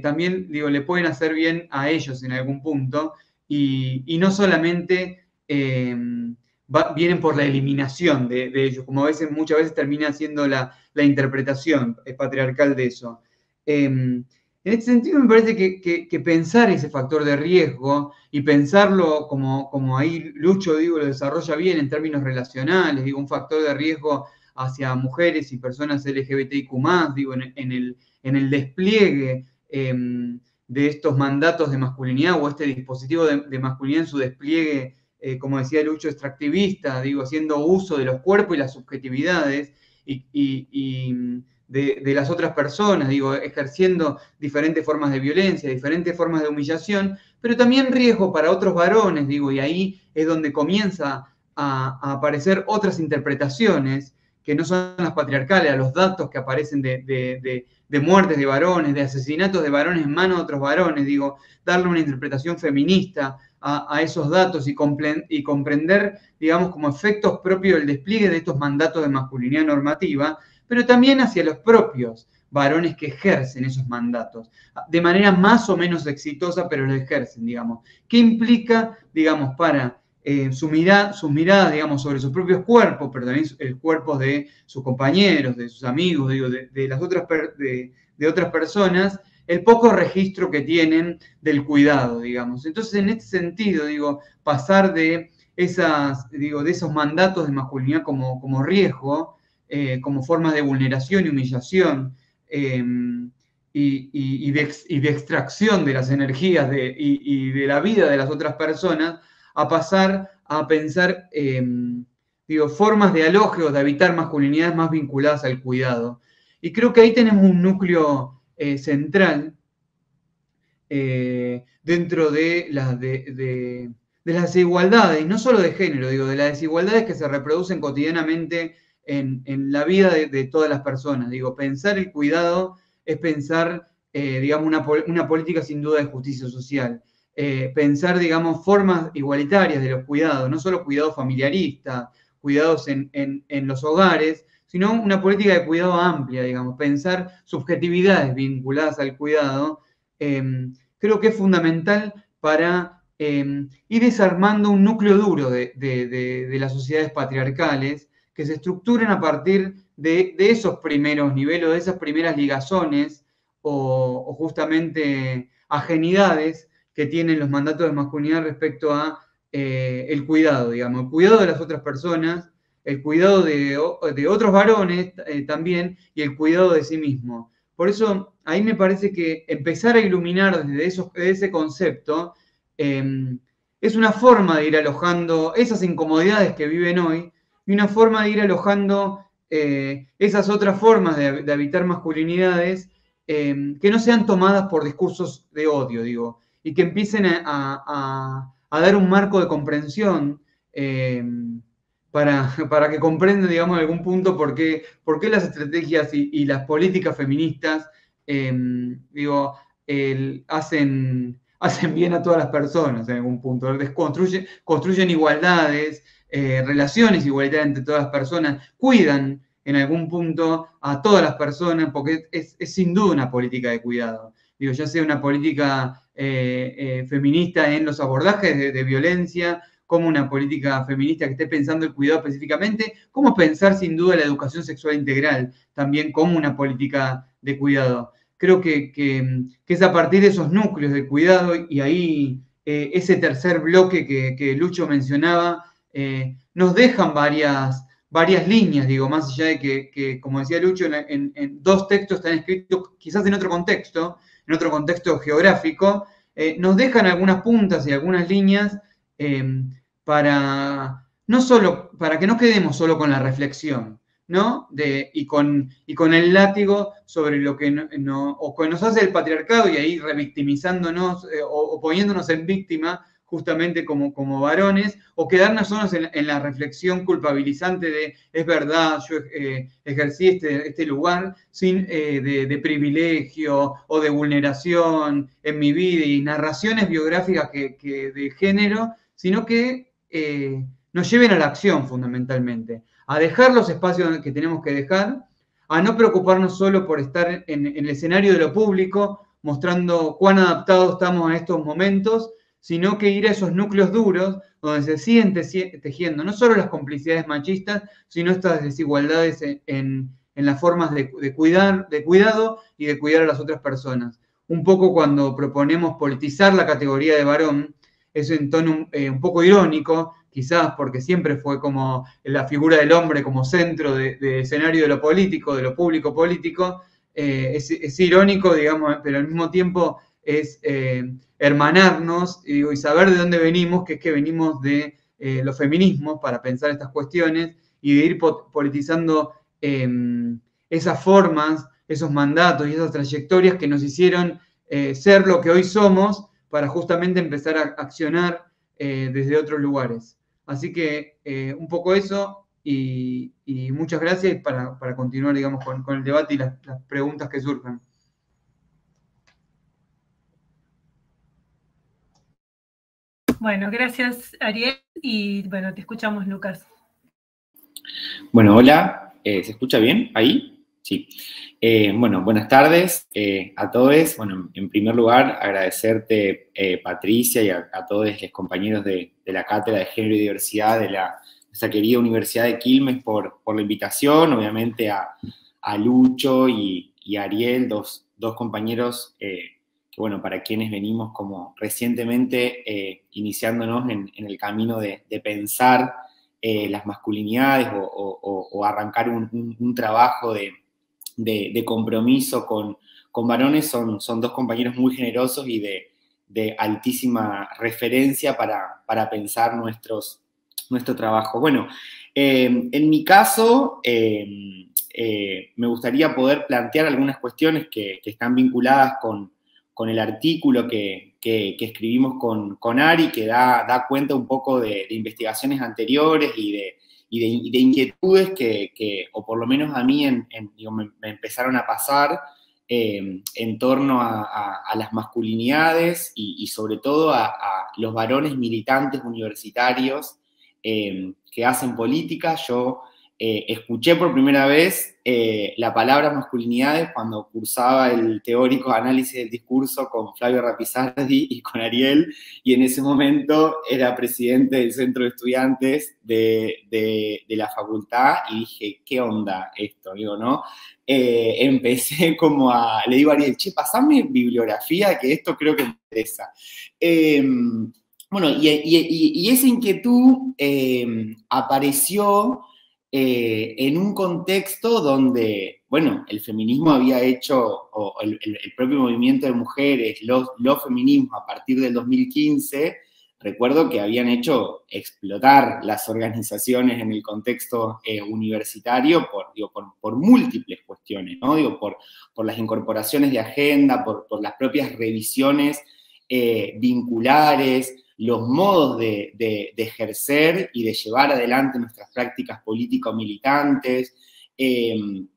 también, digo, le pueden hacer bien a ellos en algún punto, y no solamente vienen por la eliminación de ellos, como muchas veces termina siendo la interpretación patriarcal de eso. En este sentido, me parece que pensar ese factor de riesgo y pensarlo como ahí Lucho, digo, lo desarrolla bien en términos relacionales, digo, un factor de riesgo hacia mujeres y personas LGBTIQ+, digo, en el despliegue de estos mandatos de masculinidad o este dispositivo de masculinidad en su despliegue, como decía Lucho, extractivista, digo, haciendo uso de los cuerpos y las subjetividades y de las otras personas, digo, ejerciendo diferentes formas de violencia, diferentes formas de humillación, pero también riesgo para otros varones, digo, y ahí es donde comienza a aparecer otras interpretaciones que no son las patriarcales, a los datos que aparecen de muertes de varones, de asesinatos de varones en manos de otros varones, digo, darle una interpretación feminista a esos datos y comprender, digamos, como efectos propios del despliegue de estos mandatos de masculinidad normativa, pero también hacia los propios varones que ejercen esos mandatos, de manera más o menos exitosa, pero lo ejercen, digamos. ¿Qué implica, digamos, para sus miradas, digamos, sobre sus propios cuerpos, pero también cuerpos de sus compañeros, de sus amigos, digo, de las otras personas, el poco registro que tienen del cuidado, digamos? Entonces, en este sentido, digo, pasar de esos mandatos de masculinidad como riesgo, como formas de vulneración y humillación, y de extracción de las energías y de la vida de las otras personas, a pasar a pensar, formas de alojeo, de habitar masculinidades más vinculadas al cuidado. Y creo que ahí tenemos un núcleo central dentro de las desigualdades, no solo de género, digo, de las desigualdades que se reproducen cotidianamente en la vida de todas las personas. Digo, pensar el cuidado es pensar, digamos, una política sin duda de justicia social. Pensar, digamos, formas igualitarias de los cuidados, no solo cuidado familiarista, cuidados en los hogares, sino una política de cuidado amplia, digamos, pensar subjetividades vinculadas al cuidado, creo que es fundamental para ir desarmando un núcleo duro de las sociedades patriarcales que se estructuran a partir de esos primeros niveles, de esas primeras ligazones o justamente ajenidades que tienen los mandatos de masculinidad respecto a el cuidado, digamos, el cuidado de las otras personas, el cuidado de otros varones también, y el cuidado de sí mismo. Por eso, ahí me parece que empezar a iluminar desde ese concepto es una forma de ir alojando esas incomodidades que viven hoy, y una forma de ir alojando esas otras formas de habitar masculinidades que no sean tomadas por discursos de odio, digo, y que empiecen a dar un marco de comprensión para que comprendan, digamos, en algún punto por qué las estrategias y las políticas feministas hacen bien a todas las personas en algún punto. Construyen igualdades, relaciones igualitarias entre todas las personas, cuidan en algún punto a todas las personas, porque es sin duda una política de cuidado. Digo, ya sea una política feminista en los abordajes de violencia, como una política feminista que esté pensando el cuidado específicamente, como pensar sin duda la educación sexual integral también como una política de cuidado. Creo que es a partir de esos núcleos de cuidado, y ahí ese tercer bloque que Lucho mencionaba, nos dejan varias líneas, digo, más allá de que como decía Lucho, en dos textos están escritos quizás en otro contexto geográfico, nos dejan algunas puntas y algunas líneas para que no quedemos solo con la reflexión, ¿no? Y con el látigo sobre lo que nos hace el patriarcado, y ahí revictimizándonos o poniéndonos en víctima justamente como varones, o quedarnos solos en la reflexión culpabilizante de es verdad, yo ejercí este lugar de privilegio o de vulneración en mi vida, y narraciones biográficas que de género, sino que nos lleven a la acción fundamentalmente, a dejar los espacios que tenemos que dejar, a no preocuparnos solo por estar en el escenario de lo público, mostrando cuán adaptados estamos a estos momentos, sino que ir a esos núcleos duros donde se siguen tejiendo no solo las complicidades machistas, sino estas desigualdades en las formas de cuidado y de cuidar a las otras personas. Un poco cuando proponemos politizar la categoría de varón, es en tono un poco irónico, quizás porque siempre fue como la figura del hombre como centro de escenario de lo político, de lo público político, es irónico, digamos, pero al mismo tiempo es hermanarnos y saber de dónde venimos, que es que venimos de los feminismos para pensar estas cuestiones y de ir politizando esas formas, esos mandatos y esas trayectorias que nos hicieron ser lo que hoy somos para justamente empezar a accionar desde otros lugares. Así que un poco eso y muchas gracias para continuar, digamos, con el debate y las preguntas que surjan. Bueno, gracias Ariel y bueno, te escuchamos, Lucas. Bueno, hola, ¿se escucha bien ahí? Sí. Bueno, buenas tardes a todos. Bueno, en primer lugar, agradecerte, Patricia, y a todos los compañeros de la Cátedra de Género y Diversidad de nuestra querida Universidad de Quilmes por la invitación, obviamente a Lucho y a Ariel, dos compañeros que, bueno, para quienes venimos como recientemente iniciándonos en el camino de pensar las masculinidades o arrancar un trabajo de compromiso con varones, son dos compañeros muy generosos y de altísima referencia para pensar nuestro trabajo. Bueno, en mi caso, me gustaría poder plantear algunas cuestiones que están vinculadas con el artículo que escribimos con Ari, que da cuenta un poco de investigaciones anteriores y de inquietudes que, o por lo menos a mí, me empezaron a pasar en torno a las masculinidades y sobre todo a los varones militantes universitarios que hacen política. Yo escuché por primera vez la palabra masculinidades cuando cursaba el teórico análisis del discurso con Flavio Rapizardi y con Ariel, y en ese momento era presidente del centro de estudiantes de la facultad, y dije, ¿qué onda esto? Digo, ¿no? Empecé como le digo a Ariel, che, pasame bibliografía, que esto creo que me interesa. Bueno, y esa inquietud apareció en un contexto donde, bueno, el feminismo había hecho, o el propio movimiento de mujeres, los feminismos a partir del 2015, recuerdo que habían hecho explotar las organizaciones en el contexto universitario por múltiples cuestiones, ¿no? Digo, por las incorporaciones de agenda, por las propias revisiones vinculares, los modos de ejercer y de llevar adelante nuestras prácticas político-militantes. Y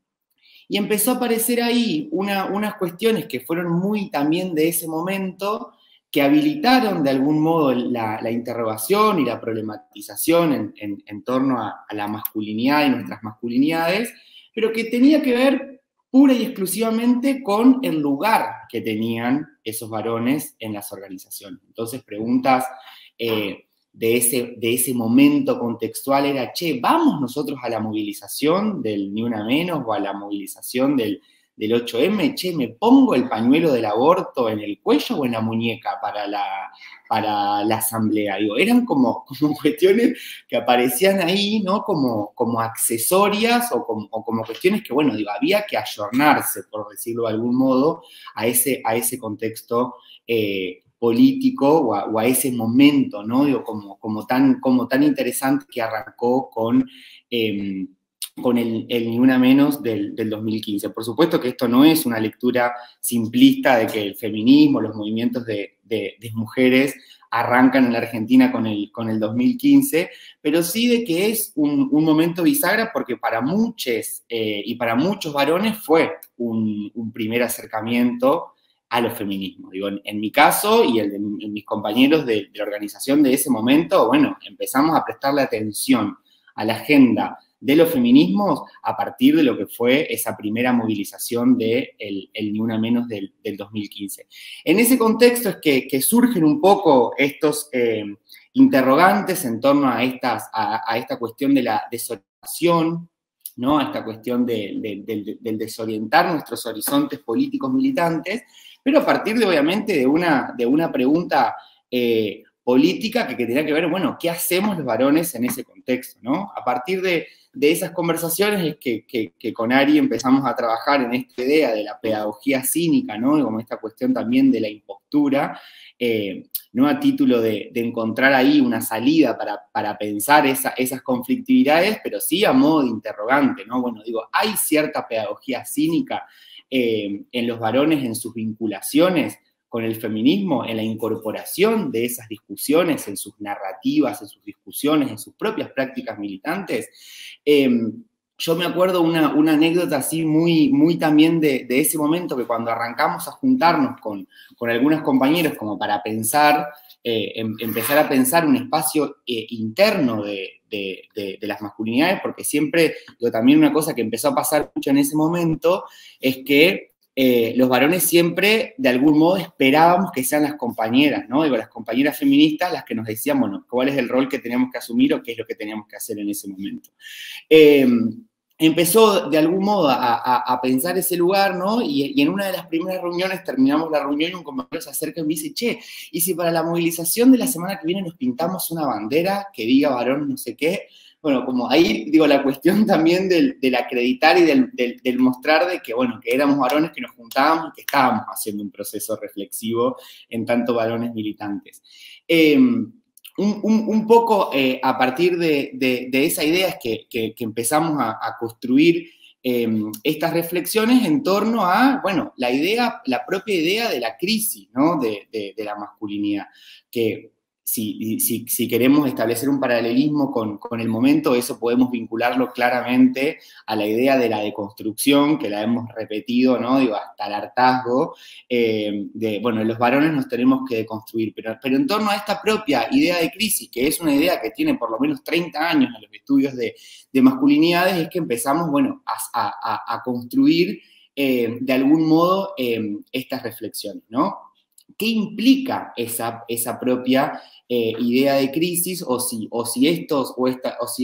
empezó a aparecer ahí unas cuestiones que fueron muy también de ese momento, que habilitaron de algún modo la interrogación y la problematización en torno a la masculinidad y nuestras masculinidades, pero que tenía que ver pura y exclusivamente con el lugar que tenían esos varones en las organizaciones. Entonces, preguntas de ese momento contextual era, che, ¿vamos nosotros a la movilización del Ni Una Menos o a la movilización del 8M? Che, ¿me pongo el pañuelo del aborto en el cuello o en la muñeca para la asamblea? Digo, eran como cuestiones que aparecían ahí, ¿no? Como accesorias o como cuestiones que, bueno, digo, había que ayornarse, por decirlo de algún modo, a ese contexto político o a ese momento, ¿no? Digo, como tan interesante que arrancó con el Ni Una Menos del 2015. Por supuesto que esto no es una lectura simplista de que el feminismo, los movimientos de mujeres arrancan en la Argentina con el 2015, pero sí de que es un momento bisagra porque para muchos y para muchos varones fue un primer acercamiento a los feminismos. Digo, en mi caso y en mis compañeros de la organización de ese momento, bueno, empezamos a prestarle atención a la agenda de los feminismos a partir de lo que fue esa primera movilización del Ni Una Menos del 2015. En ese contexto es que surgen un poco estos interrogantes en torno a esta cuestión de la desorientación, ¿no? A esta cuestión del desorientar nuestros horizontes políticos militantes, pero a partir obviamente, de una pregunta política que tenía que ver, bueno, ¿qué hacemos los varones en ese contexto, ¿no? A partir de esas conversaciones es que con Ari empezamos a trabajar en esta idea de la pedagogía cínica, ¿no? Y como esta cuestión también de la impostura, no a título de encontrar ahí una salida para pensar esas conflictividades, pero sí a modo de interrogante, ¿no? Bueno, digo, hay cierta pedagogía cínica en los varones, en sus vinculaciones con el feminismo, en la incorporación de esas discusiones, en sus narrativas, en sus discusiones, en sus propias prácticas militantes. Yo me acuerdo una anécdota así muy también de ese momento, que cuando arrancamos a juntarnos con algunos compañeros como para pensar, empezar a pensar un espacio interno de las masculinidades, porque siempre, digo, también una cosa que empezó a pasar mucho en ese momento es que los varones siempre, de algún modo, esperábamos que sean las compañeras, ¿no? Digo, las compañeras feministas las que nos decían, bueno, cuál es el rol que teníamos que asumir o qué es lo que teníamos que hacer en ese momento. Empezó, de algún modo, a pensar ese lugar, ¿no? Y en una de las primeras reuniones, terminamos la reunión y un compañero se acerca y me dice, che, ¿y si para la movilización de la semana que viene nos pintamos una bandera que diga varón no sé qué? Bueno, como ahí, digo, la cuestión también del acreditar y del mostrar de que, bueno, que éramos varones que nos juntábamos y que estábamos haciendo un proceso reflexivo en tanto varones militantes. Un poco a partir de esa idea es que empezamos a construir estas reflexiones en torno a, bueno, la propia idea de la crisis, ¿no? de la masculinidad, que si queremos establecer un paralelismo con el momento, eso podemos vincularlo claramente a la idea de la deconstrucción, que la hemos repetido, ¿no? Digo, hasta el hartazgo, bueno, los varones nos tenemos que deconstruir, pero en torno a esta propia idea de crisis, que es una idea que tiene por lo menos 30 años en los estudios de masculinidades, es que empezamos, bueno, a construir de algún modo estas reflexiones, ¿no? ¿Qué implica esa propia idea de crisis, o si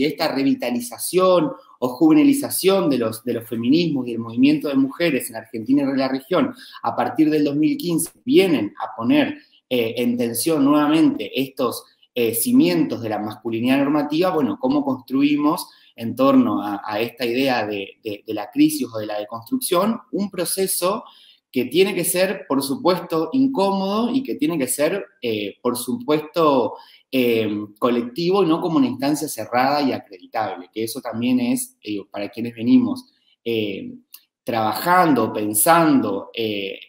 esta revitalización o juvenilización de los feminismos y el movimiento de mujeres en Argentina y en la región a partir del 2015 vienen a poner en tensión nuevamente estos cimientos de la masculinidad normativa? Bueno, ¿cómo construimos en torno a esta idea de la crisis o de la deconstrucción un proceso que tiene que ser, por supuesto, incómodo y que tiene que ser, por supuesto, colectivo y no como una instancia cerrada y acreditable? Que eso también es, para quienes venimos trabajando, pensando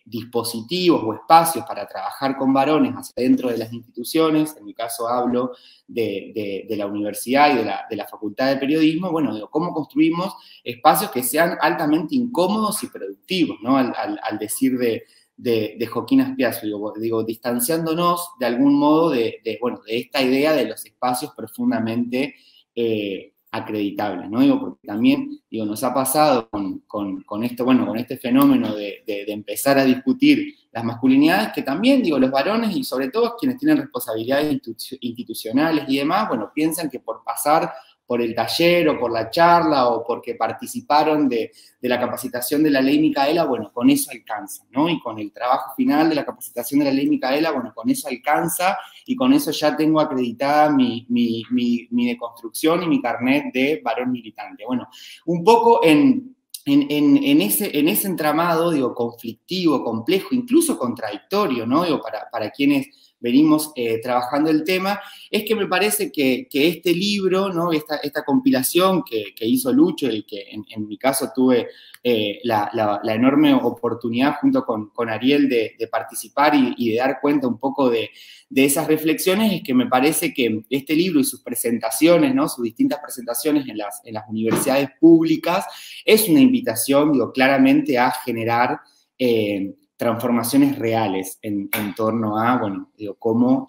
dispositivos o espacios para trabajar con varones hacia dentro de las instituciones. En mi caso hablo de la universidad y de la Facultad de Periodismo. Bueno, digo, ¿cómo construimos espacios que sean altamente incómodos y productivos, ¿no? Al decir de Joaquín Aspiazu, digo, distanciándonos de algún modo de esta idea de los espacios profundamente acreditables, ¿no? Digo, porque también, digo, nos ha pasado con esto, bueno, con este fenómeno de empezar a discutir las masculinidades, que también, digo, los varones y sobre todo quienes tienen responsabilidades institucionales y demás, bueno, piensan que por pasar por el taller o por la charla o porque participaron de la capacitación de la ley Micaela, bueno, con eso alcanza, ¿no? Y con el trabajo final de la capacitación de la ley Micaela, bueno, con eso alcanza y con eso ya tengo acreditada mi deconstrucción y mi carnet de varón militante. Bueno, un poco en ese entramado, digo, conflictivo, complejo, incluso contradictorio, ¿no? Digo, para quienes venimos trabajando el tema, es que me parece que este libro, ¿no? Esta compilación que hizo Lucho, y que en mi caso tuve la enorme oportunidad junto con Ariel de participar y de dar cuenta un poco de esas reflexiones, es que me parece que este libro y sus presentaciones, ¿no? Sus distintas presentaciones en las universidades públicas, es una invitación, digo, claramente a generar transformaciones reales en torno a, bueno, digo, cómo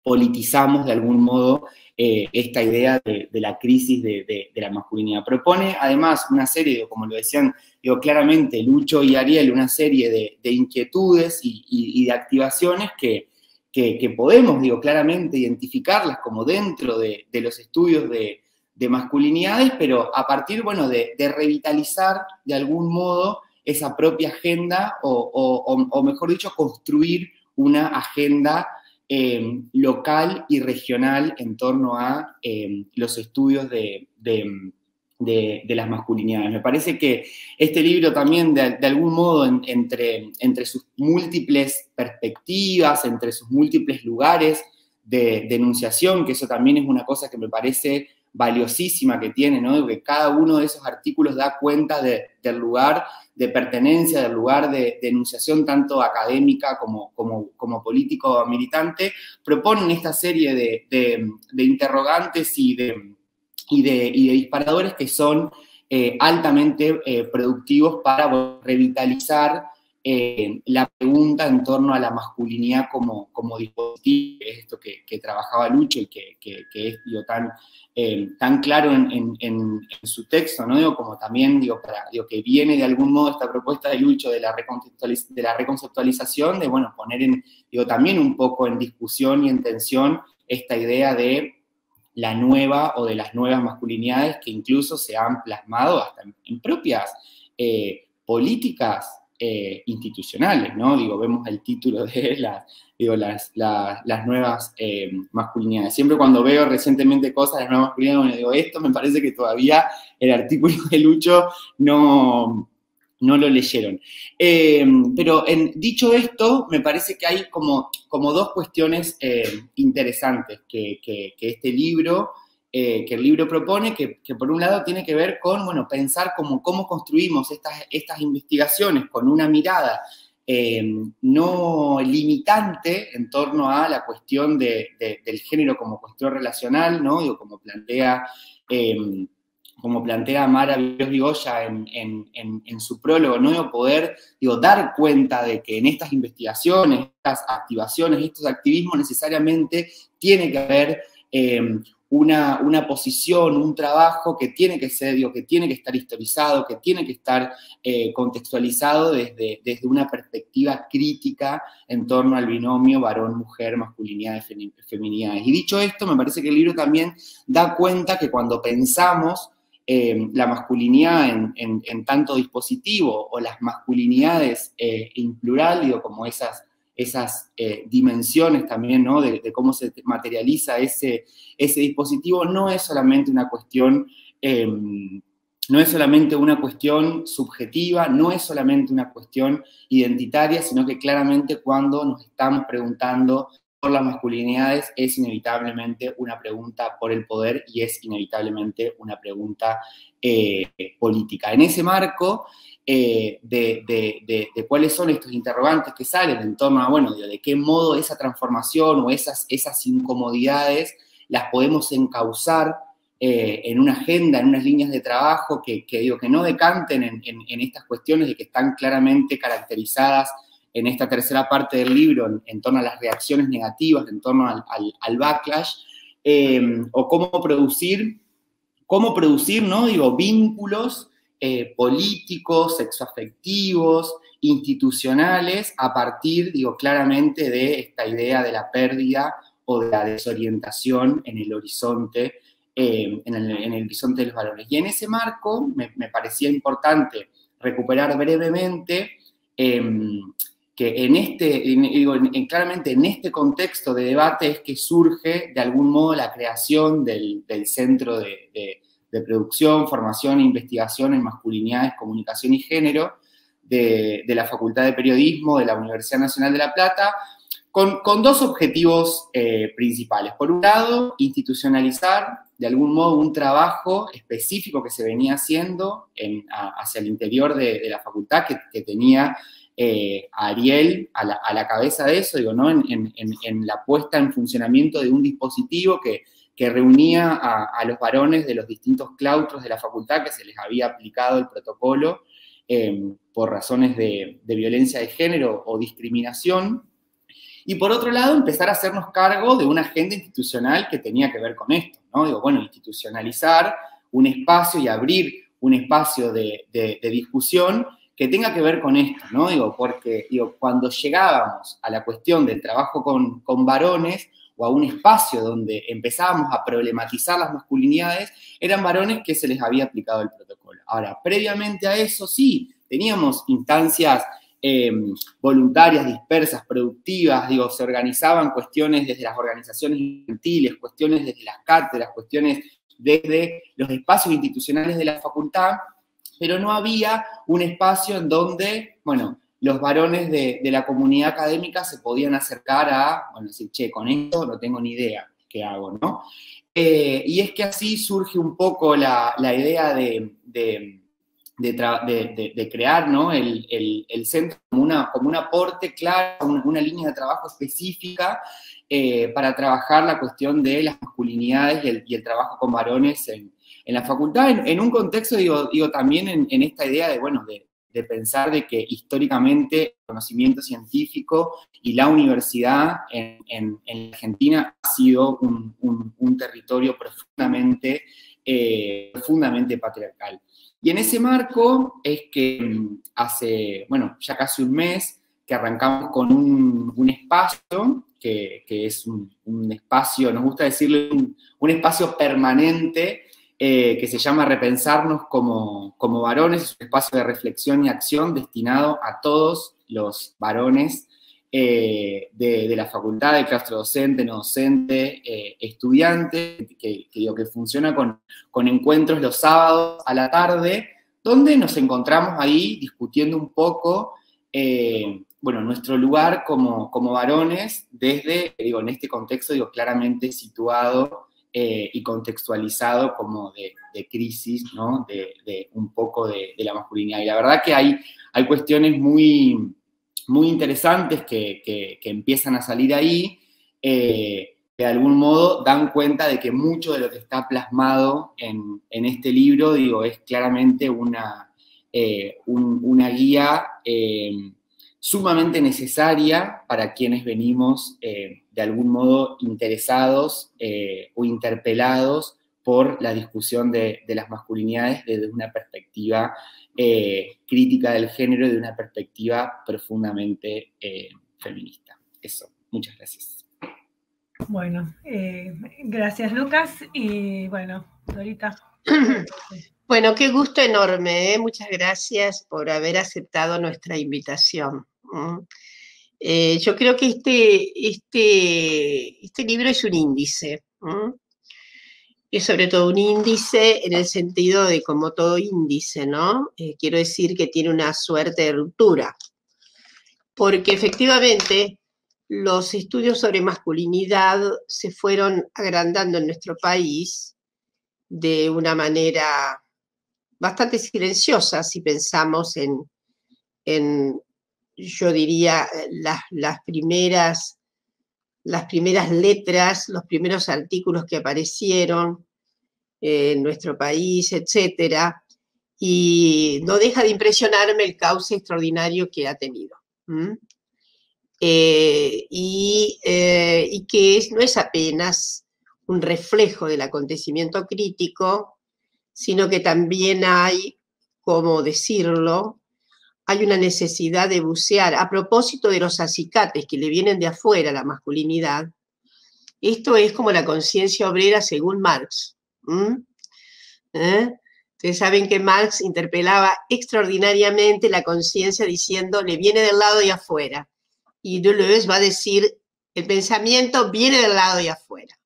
politizamos de algún modo esta idea de la crisis de la masculinidad. Propone además una serie, como lo decían claramente Lucho y Ariel, una serie de inquietudes y de activaciones que podemos, claramente identificarlas como dentro de los estudios de masculinidades, pero a partir, bueno, de revitalizar de algún modo esa propia agenda o mejor dicho, construir una agenda local y regional en torno a los estudios de las masculinidades. Me parece que este libro también, de algún modo, entre sus múltiples perspectivas, entre sus múltiples lugares de enunciación, que eso también es una cosa que me parece valiosísima que tiene, ¿no? Que cada uno de esos artículos da cuenta del lugar de pertenencia, del lugar de enunciación tanto académica como político militante, proponen esta serie de interrogantes y de disparadores que son altamente productivos para revitalizar la pregunta en torno a la masculinidad como dispositivo, que es esto que trabajaba Lucho y que es tan claro en su texto, ¿no? Como también que viene de algún modo esta propuesta de Lucho de la reconceptualización, de bueno, poner también un poco en discusión y en tensión esta idea de la nueva o de las nuevas masculinidades que incluso se han plasmado hasta en propias políticas institucionales, ¿no? Vemos el título de las nuevas masculinidades. Siempre cuando veo recientemente cosas de las nuevas masculinidades, bueno, esto me parece que todavía el artículo de Lucho no lo leyeron. Pero dicho esto, me parece que hay como dos cuestiones interesantes que este libro, que el libro propone, que por un lado tiene que ver con, bueno, pensar cómo construimos estas investigaciones con una mirada no limitante en torno a la cuestión del género como cuestión relacional, ¿no? Como plantea Mara Vigoya en su prólogo, ¿no? Poder, dar cuenta de que en estas investigaciones, estas activaciones, estos activismos necesariamente tiene que haber una posición, un trabajo que tiene que ser, que tiene que estar historizado, que tiene que estar contextualizado desde una perspectiva crítica en torno al binomio varón-mujer, masculinidades, feminidades. Y dicho esto, me parece que el libro también da cuenta que cuando pensamos la masculinidad en tanto dispositivo o las masculinidades en plural, como esas dimensiones también, ¿no? De cómo se materializa ese dispositivo, no es solamente una cuestión subjetiva, no es solamente una cuestión identitaria, sino que claramente cuando nos estamos preguntando por las masculinidades es inevitablemente una pregunta por el poder y es inevitablemente una pregunta política. En ese marco de cuáles son estos interrogantes que salen en torno a, bueno, de qué modo esa transformación o esas incomodidades las podemos encauzar en una agenda, en unas líneas de trabajo que no decanten en estas cuestiones de que están claramente caracterizadas en esta tercera parte del libro, en torno a las reacciones negativas, en torno al backlash, o cómo producir, ¿no? Vínculos políticos, sexoafectivos, institucionales, a partir, claramente de esta idea de la pérdida o de la desorientación en el horizonte, en el horizonte de los valores. Y en ese marco me parecía importante recuperar brevemente que claramente en este contexto de debate es que surge de algún modo la creación del Centro de Producción, Formación e Investigación en Masculinidades, Comunicación y Género de la Facultad de Periodismo de la Universidad Nacional de La Plata, con dos objetivos principales. Por un lado, institucionalizar de algún modo un trabajo específico que se venía haciendo hacia el interior de la facultad, que tenía a Ariel a la cabeza de eso, ¿no? En la puesta en funcionamiento de un dispositivo que reunía a los varones de los distintos claustros de la facultad que se les había aplicado el protocolo por razones de violencia de género o discriminación. Y por otro lado, empezar a hacernos cargo de una agenda institucional que tenía que ver con esto, ¿no? Digo, bueno, institucionalizar un espacio y abrir un espacio de discusión que tenga que ver con esto, ¿no? Digo, porque cuando llegábamos a la cuestión del trabajo con varones, o a un espacio donde empezábamos a problematizar las masculinidades, eran varones que se les había aplicado el protocolo. Ahora, previamente a eso, sí, teníamos instancias voluntarias, dispersas, productivas, digo, se organizaban cuestiones desde las organizaciones infantiles, cuestiones desde las cátedras, cuestiones desde los espacios institucionales de la facultad, pero no había un espacio en donde, bueno, los varones de la comunidad académica se podían acercar a, bueno, decir, che, con esto no tengo ni idea qué hago, ¿no? Y es que así surge un poco la idea de crear, ¿no? el centro como un aporte claro, una línea de trabajo específica para trabajar la cuestión de las masculinidades y el trabajo con varones en la facultad, en un contexto, digo también en esta idea de, bueno, de pensar de que históricamente el conocimiento científico y la universidad en Argentina ha sido un territorio profundamente patriarcal. Y en ese marco es que hace, bueno, ya casi un mes que arrancamos con un espacio que es un espacio, nos gusta decirle un espacio permanente que se llama Repensarnos como varones, es un espacio de reflexión y acción destinado a todos los varones de la facultad, de claustro docente, no docente, estudiante, que funciona con encuentros los sábados a la tarde, donde nos encontramos ahí discutiendo un poco, bueno, nuestro lugar como varones desde, en este contexto, claramente situado y contextualizado como de crisis, ¿no? De un poco de la masculinidad. Y la verdad que hay cuestiones muy, muy interesantes que empiezan a salir ahí, que de algún modo dan cuenta de que mucho de lo que está plasmado en este libro, es claramente una guía sumamente necesaria para quienes venimos de algún modo interesados o interpelados por la discusión de las masculinidades desde una perspectiva crítica del género y de una perspectiva profundamente feminista. Eso, muchas gracias. Bueno, gracias Lucas y bueno, Dorita. Bueno, qué gusto enorme, ¿eh? Muchas gracias por haber aceptado nuestra invitación. Yo creo que este libro es un índice. Es sobre todo un índice en el sentido de, como todo índice, ¿no? Quiero decir que tiene una suerte de ruptura. Porque efectivamente los estudios sobre masculinidad se fueron agrandando en nuestro país de una manera bastante silenciosa, si pensamos en yo diría, las primeras letras, los primeros artículos que aparecieron en nuestro país, etcétera, y no deja de impresionarme el cauce extraordinario que ha tenido. Y que no es apenas un reflejo del acontecimiento crítico, sino que también hay, ¿cómo decirlo?, hay una necesidad de bucear. A propósito de los acicates que le vienen de afuera a la masculinidad, esto es como la conciencia obrera según Marx. Ustedes saben que Marx interpelaba extraordinariamente la conciencia diciendo, le viene del lado de afuera. Y Deleuze va a decir, el pensamiento viene del lado de afuera.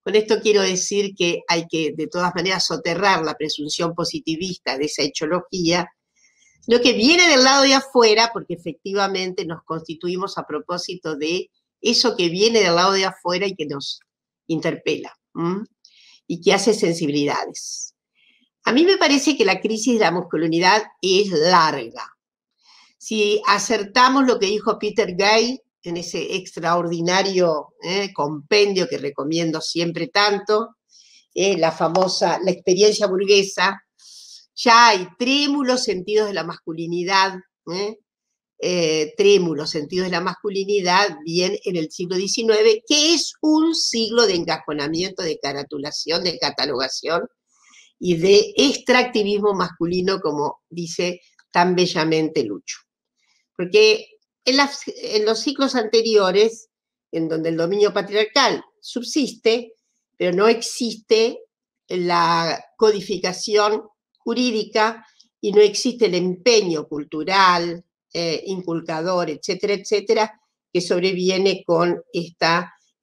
Con esto quiero decir que hay que, de todas maneras, soterrar la presunción positivista de esa hechología, sino que viene del lado de afuera, porque efectivamente nos constituimos a propósito de eso que viene del lado de afuera y que nos interpela, y que hace sensibilidades. A mí me parece que la crisis de la masculinidad es larga. Si acertamos lo que dijo Peter Gay en ese extraordinario compendio que recomiendo siempre tanto, la famosa La experiencia burguesa, ya hay trémulos sentidos de la masculinidad trémulos sentidos de la masculinidad, bien en el siglo XIX, que es un siglo de encajonamiento, de caratulación, de catalogación y de extractivismo masculino, como dice tan bellamente Lucho. Porque en los siglos anteriores, en donde el dominio patriarcal subsiste, pero no existe la codificación jurídica y no existe el empeño cultural, inculcador, etcétera, etcétera, que sobreviene con este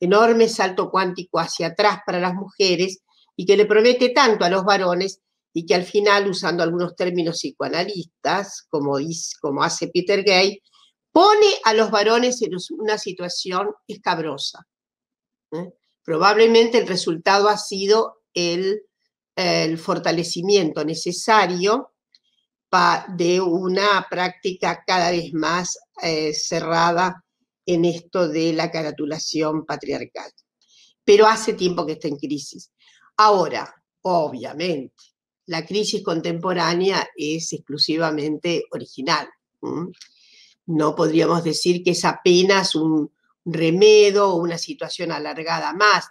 enorme salto cuántico hacia atrás para las mujeres y que le promete tanto a los varones y que al final, usando algunos términos psicoanalistas, como hace Peter Gay, pone a los varones en una situación escabrosa. Probablemente el resultado ha sido el fortalecimiento necesario de una práctica cada vez más cerrada en esto de la caratulación patriarcal. Pero hace tiempo que está en crisis. Ahora, obviamente, la crisis contemporánea es exclusivamente original. No podríamos decir que es apenas un remedio o una situación alargada más.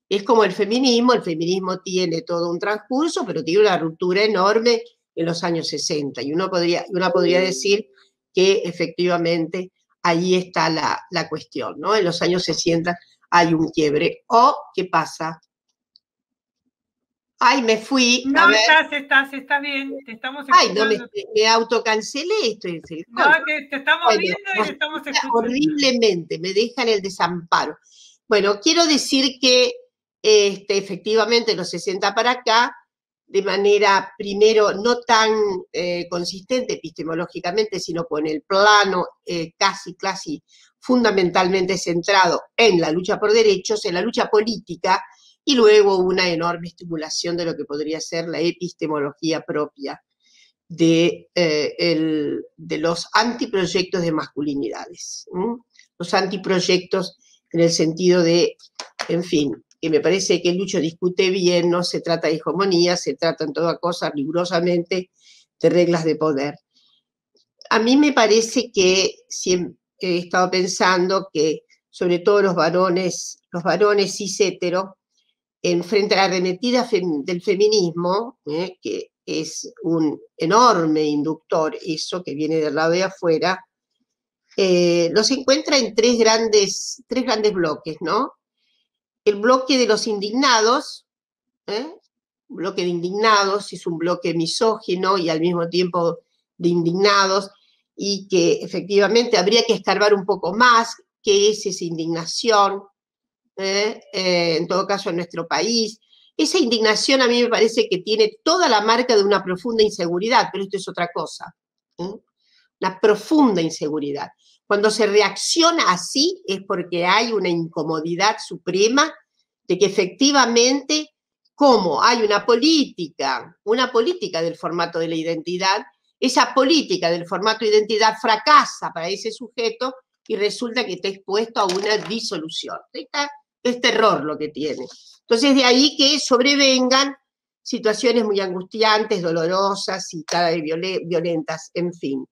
Es como el feminismo tiene todo un transcurso, pero tiene una ruptura enorme en los años 60. Y una podría decir que efectivamente ahí está la cuestión, ¿no? En los años 60 hay un quiebre. ¿O qué pasa? Ay, me fui. No, estás bien, te estamos escuchando. Ay, no, me autocancelé, estoy feliz. No, te estamos viendo y te estamos escuchando. Horriblemente, me dejan el desamparo. Bueno, quiero decir que efectivamente en los 60 para acá, de manera, primero, no tan consistente epistemológicamente, sino con el plano casi fundamentalmente centrado en la lucha por derechos, en la lucha política, y luego una enorme estimulación de lo que podría ser la epistemología propia de los antiproyectos de masculinidades. Los antiproyectos en el sentido de, en fin, que me parece que Lucho discute bien, no se trata de hegemonía, se trata en toda cosa rigurosamente de reglas de poder. A mí me parece que siempre he estado pensando que sobre todo los varones cis hetero, frente a la arremetida del feminismo, que es un enorme inductor, eso que viene del lado de afuera, los encuentra en tres grandes bloques, ¿no? El bloque de los indignados, bloque de indignados es un bloque misógino y al mismo tiempo de indignados, y que efectivamente habría que escarbar un poco más qué es esa indignación, en todo caso en nuestro país. Esa indignación a mí me parece que tiene toda la marca de una profunda inseguridad, pero esto es otra cosa, una profunda inseguridad. Cuando se reacciona así es porque hay una incomodidad suprema de que efectivamente, como hay una política del formato de la identidad, esa política del formato de identidad fracasa para ese sujeto y resulta que está expuesto a una disolución. Es terror lo que tiene. Entonces, de ahí que sobrevengan situaciones muy angustiantes, dolorosas y cada vez violentas, en fin.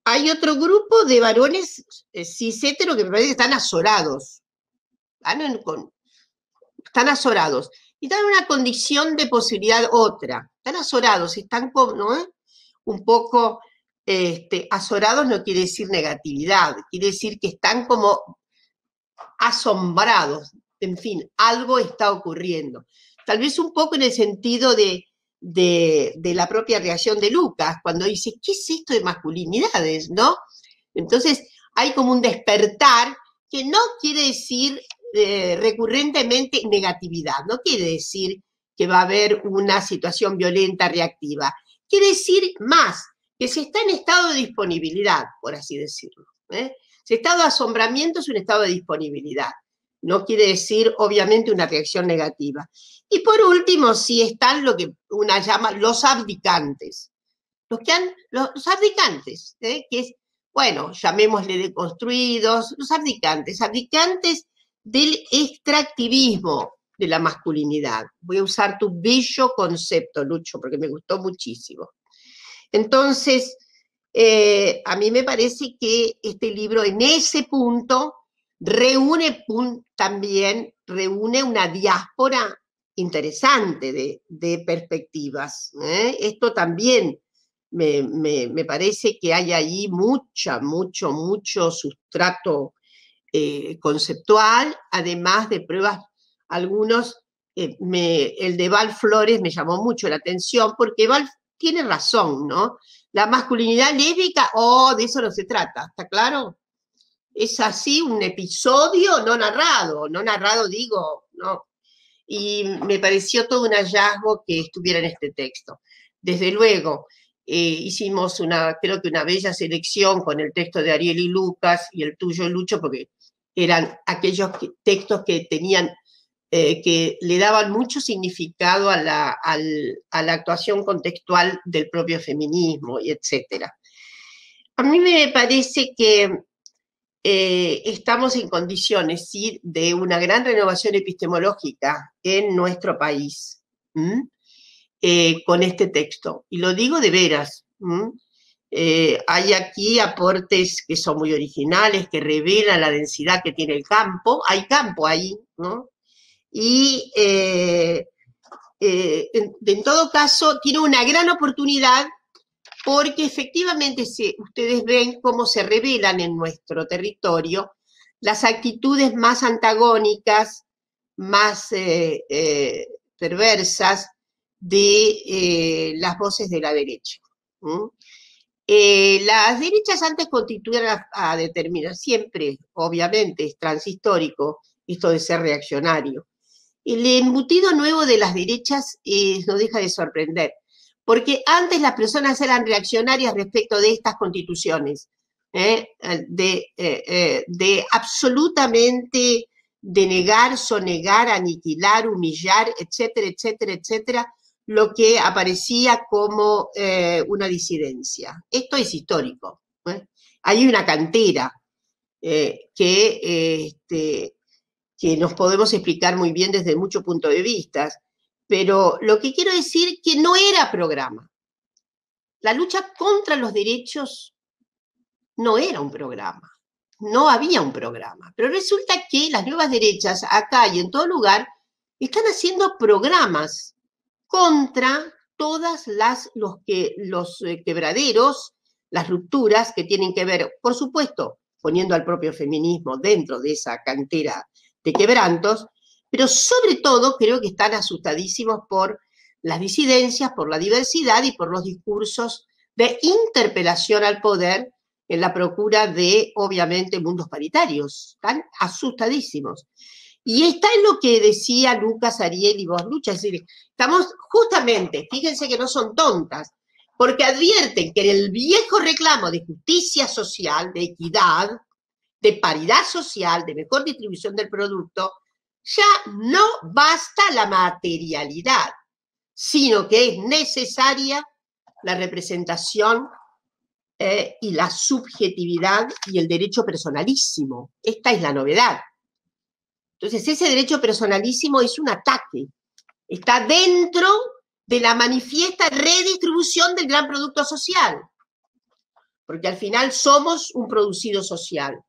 Hay otro grupo de varones cis hetero que me parece que están azorados. Están azorados. Y están en una condición de posibilidad otra. Están azorados, están un poco azorados, no quiere decir negatividad, quiere decir que están como asombrados. En fin, algo está ocurriendo. Tal vez un poco en el sentido de la propia reacción de Lucas, cuando dice, ¿qué es esto de masculinidades? ¿No? Entonces, hay como un despertar que no quiere decir recurrentemente negatividad, no quiere decir que va a haber una situación violenta reactiva, quiere decir más, que se está en estado de disponibilidad, por así decirlo. Ese estado de asombramiento es un estado de disponibilidad, no quiere decir obviamente una reacción negativa. Y por último, sí están lo que una llama los abdicantes, los abdicantes, que es, bueno, llamémosle deconstruidos, los abdicantes del extractivismo de la masculinidad. Voy a usar tu bello concepto, Lucho, porque me gustó muchísimo. Entonces, a mí me parece que este libro en ese punto también reúne una diáspora interesante de perspectivas. Esto también me parece que hay ahí mucho sustrato conceptual, además de pruebas, algunos, el de Val Flores me llamó mucho la atención, porque Val tiene razón, ¿no? La masculinidad lésbica, de eso no se trata, ¿está claro? Es así un episodio no narrado digo, no. Y me pareció todo un hallazgo que estuviera en este texto. Desde luego, hicimos creo que una bella selección con el texto de Ariel y Lucas y el tuyo, Lucho, porque eran aquellos textos que tenían, que le daban mucho significado a la actuación contextual del propio feminismo, y etcétera. A mí me parece que estamos en condiciones, ¿sí?, de una gran renovación epistemológica en nuestro país con este texto. Y lo digo de veras. Hay aquí aportes que son muy originales, que revelan la densidad que tiene el campo. Hay campo ahí, ¿no? Y en todo caso tiene una gran oportunidad, porque efectivamente ustedes ven cómo se revelan en nuestro territorio las actitudes más antagónicas, más perversas de las voces de la derecha. Las derechas antes constituían a determinar, siempre, obviamente, es transhistórico esto de ser reaccionario. El embutido nuevo de las derechas no deja de sorprender, porque antes las personas eran reaccionarias respecto de estas constituciones, de absolutamente denegar, sonegar, aniquilar, humillar, etcétera, etcétera, etcétera, lo que aparecía como una disidencia. Esto es histórico. Hay una cantera que nos podemos explicar muy bien desde muchos puntos de vista, pero lo que quiero decir que no era programa. La lucha contra los derechos no era un programa, no había un programa. Pero resulta que las nuevas derechas, acá y en todo lugar, están haciendo programas contra todas los quebraderos, las rupturas que tienen que ver, por supuesto, poniendo al propio feminismo dentro de esa cantera de quebrantos, pero sobre todo creo que están asustadísimos por las disidencias, por la diversidad y por los discursos de interpelación al poder en la procura de, obviamente, mundos paritarios. Están asustadísimos. Y está en lo que decía Lucas, Ariel y vos, Lucha, es decir, estamos justamente, fíjense que no son tontas, porque advierten que en el viejo reclamo de justicia social, de equidad, de paridad social, de mejor distribución del producto, ya no basta la materialidad, sino que es necesaria la representación y la subjetividad y el derecho personalísimo. Esta es la novedad. Entonces, ese derecho personalísimo es un ataque. Está dentro de la manifiesta redistribución del gran producto social. Porque al final somos un producido social.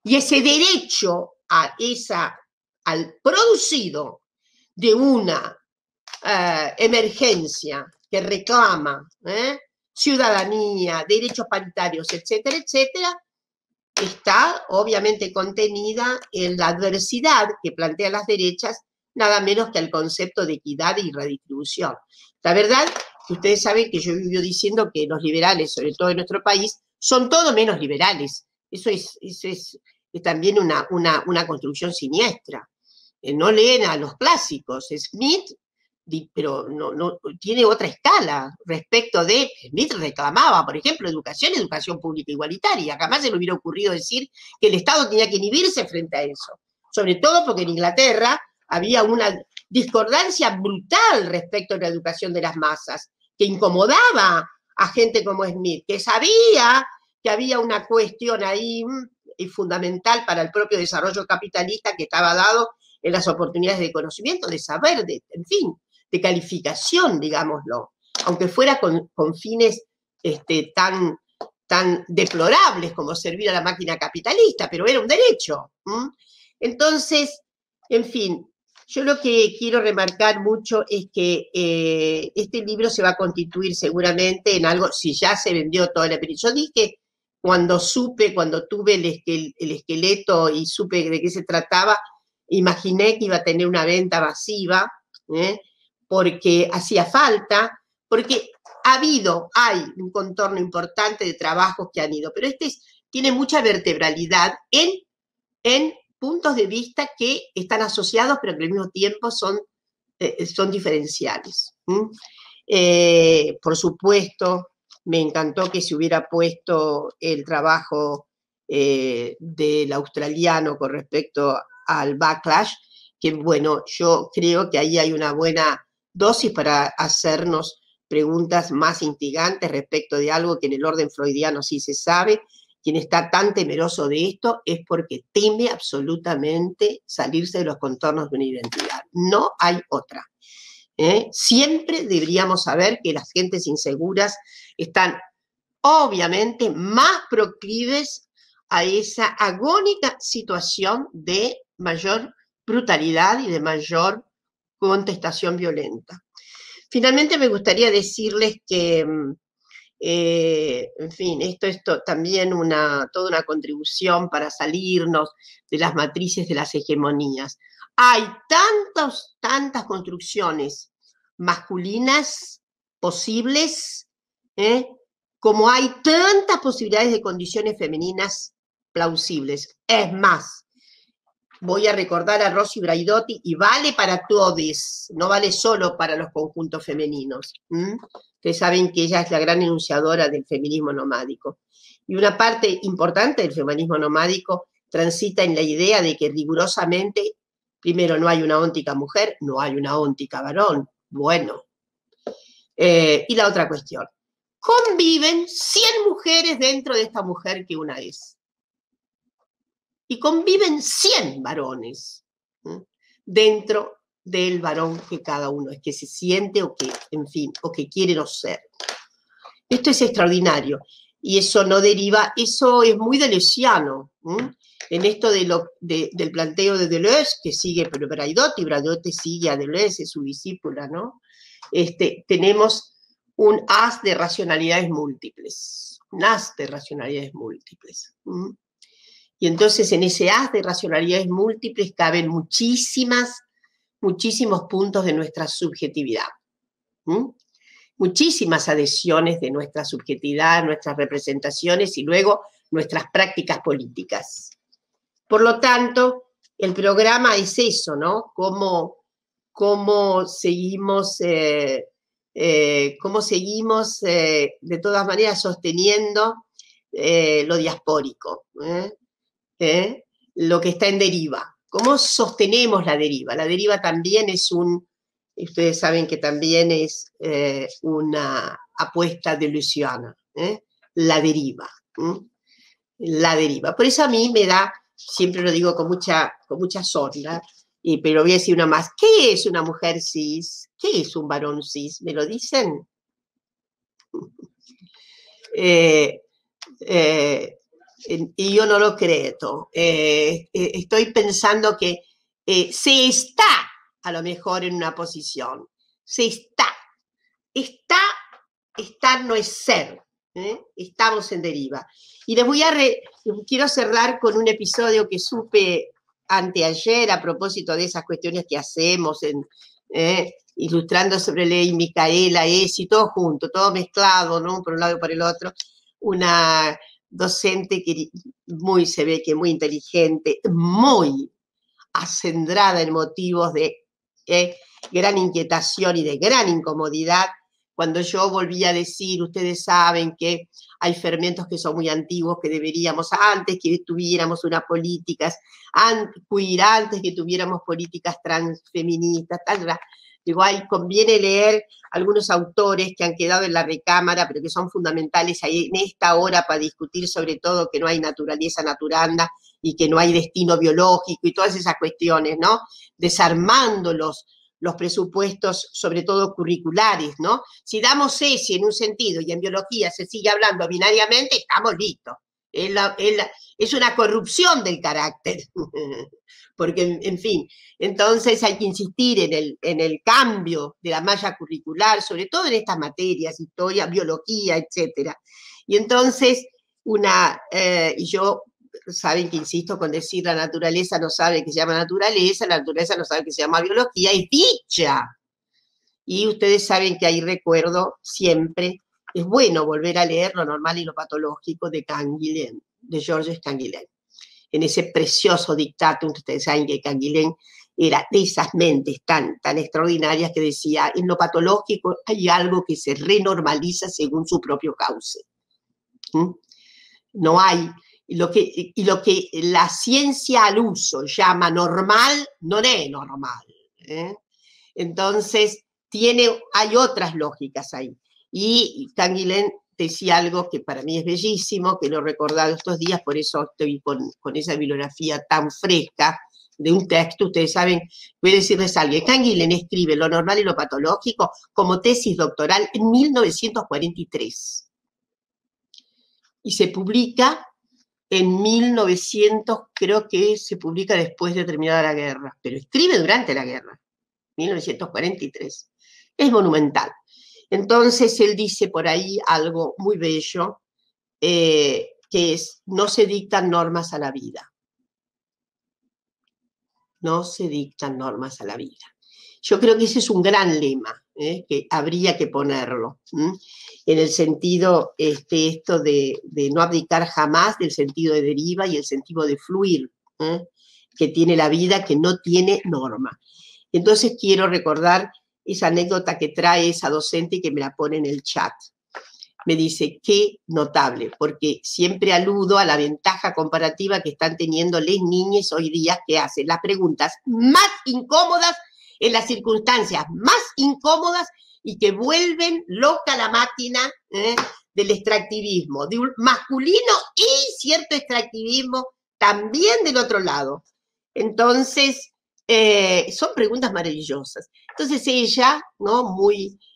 Y ese derecho al producido de una emergencia que reclama ciudadanía, derechos paritarios, etcétera, etcétera, está obviamente contenida en la adversidad que plantean las derechas, nada menos que al concepto de equidad y redistribución. La verdad, ustedes saben que yo vivo diciendo que los liberales, sobre todo en nuestro país, son todo menos liberales. Eso es también una construcción siniestra. No leen a los clásicos. Smith, pero no tiene otra escala respecto de... Smith reclamaba, por ejemplo, educación pública igualitaria. Jamás se le hubiera ocurrido decir que el Estado tenía que inhibirse frente a eso. Sobre todo porque en Inglaterra había una discordancia brutal respecto a la educación de las masas, que incomodaba a gente como Smith, que sabía que había una cuestión ahí fundamental para el propio desarrollo capitalista que estaba dado en las oportunidades de conocimiento, de saber, en fin, de calificación, digámoslo, aunque fuera con fines tan deplorables como servir a la máquina capitalista, pero era un derecho. Entonces, en fin, yo lo que quiero remarcar mucho es que este libro se va a constituir seguramente en algo, si ya se vendió toda la película. Yo dije, cuando tuve el esqueleto y supe de qué se trataba, imaginé que iba a tener una venta masiva, porque hacía falta, porque hay un contorno importante de trabajos que han ido, pero tiene mucha vertebralidad en puntos de vista que están asociados, pero que al mismo tiempo son diferenciales. Por supuesto, me encantó que se hubiera puesto el trabajo del australiano con respecto al backlash, que bueno, yo creo que ahí hay una buena dosis para hacernos preguntas más instigantes respecto de algo que en el orden freudiano sí se sabe. Quien está tan temeroso de esto es porque teme absolutamente salirse de los contornos de una identidad. No hay otra. Siempre deberíamos saber que las gentes inseguras están obviamente más proclives a esa agónica situación de mayor brutalidad y de mayor contestación violenta. Finalmente me gustaría decirles que, en fin, esto es también toda una contribución para salirnos de las matrices de las hegemonías. Hay tantas construcciones masculinas posibles, como hay tantas posibilidades de condiciones femeninas plausibles. Es más, voy a recordar a Rosy Braidotti, y vale para todos, no vale solo para los conjuntos femeninos. Ustedes saben que ella es la gran enunciadora del feminismo nomádico. Y una parte importante del feminismo nomádico transita en la idea de que rigurosamente, primero, no hay una óntica mujer, no hay una óntica varón. Bueno. Y la otra cuestión. Conviven 100 mujeres dentro de esta mujer que una es. Y conviven 100 varones dentro del varón que cada uno es, que se siente o que, en fin, o que quiere no ser. Esto es extraordinario. Y eso no deriva, eso es muy deleuziano. En esto del planteo de Deleuze, que sigue Braidotti sigue a Deleuze, es su discípula, ¿no? Tenemos un haz de racionalidades múltiples. Un haz de racionalidades múltiples. Y entonces en ese haz de racionalidades múltiples caben muchísimos puntos de nuestra subjetividad. Muchísimas adhesiones de nuestra subjetividad, nuestras representaciones y luego nuestras prácticas políticas. Por lo tanto, el programa es eso, ¿no? Cómo seguimos de todas maneras sosteniendo lo diaspórico, lo que está en deriva. ¿Cómo sostenemos la deriva? La deriva también es ustedes saben que también es una apuesta deleuziana, la deriva. La deriva. Por eso a mí me da, siempre lo digo con mucha sorna, pero voy a decir una más. ¿Qué es una mujer cis? ¿Qué es un varón cis? ¿Me lo dicen? Y yo no lo creo. Estoy pensando que se está a lo mejor en una posición. Se está. Estar no es ser. Estamos en deriva. Y quiero cerrar con un episodio que supe anteayer a propósito de esas cuestiones que hacemos, ilustrando sobre Ley Micaela, y todo junto, todo mezclado, ¿no? Por un lado y por el otro. Una docente que se ve que muy inteligente, muy acendrada en motivos de gran inquietación y de gran incomodidad, cuando yo volví a decir, ustedes saben que hay fermentos que son muy antiguos, que deberíamos, antes que tuviéramos unas políticas queer, antes que tuviéramos políticas transfeministas, tal. Digo, conviene leer algunos autores que han quedado en la recámara, pero que son fundamentales ahí en esta hora para discutir sobre todo que no hay naturaleza naturanda y que no hay destino biológico y todas esas cuestiones, ¿no? Desarmando los los presupuestos, sobre todo curriculares, ¿no? Si damos ese en un sentido y en biología se sigue hablando binariamente, estamos listos. Es una corrupción del carácter, porque, en fin, entonces hay que insistir en el cambio de la malla curricular, sobre todo en estas materias, historia, biología, etcétera. Y entonces, y yo, saben que insisto con decir la naturaleza no sabe que se llama naturaleza, la naturaleza no sabe que se llama biología, es dicha. Y ustedes saben que ahí recuerdo siempre, es bueno volver a leer Lo normal y lo patológico de Canguilhem, de Georges Canguilhem. En ese precioso dictatum, ustedes saben que Canguilhem era de esas mentes tan extraordinarias que decía, en lo patológico hay algo que se renormaliza según su propio cauce. No hay, y lo que la ciencia al uso llama normal, no es normal. Entonces, hay otras lógicas ahí. Y Canguilhem decía algo que para mí es bellísimo, que lo he recordado estos días, por eso estoy con esa bibliografía tan fresca de un texto. Ustedes saben, voy a decirles algo, Canguilhem escribe Lo normal y lo patológico como tesis doctoral en 1943. Y se publica en 1900, creo que se publica después de terminada la guerra, pero escribe durante la guerra, 1943. Es monumental. Entonces él dice por ahí algo muy bello, que es, no se dictan normas a la vida. No se dictan normas a la vida. Yo creo que ese es un gran lema, que habría que ponerlo, en el sentido, esto de no abdicar jamás del sentido de deriva y el sentido de fluir, que tiene la vida, que no tiene norma. Entonces quiero recordar esa anécdota que trae esa docente que me la pone en el chat. Me dice, qué notable, porque siempre aludo a la ventaja comparativa que están teniendo las niñas hoy día, que hacen las preguntas más incómodas en las circunstancias más incómodas y que vuelven loca la máquina del extractivismo, de un masculino y cierto extractivismo también del otro lado. Entonces, son preguntas maravillosas. Entonces ella, ¿no?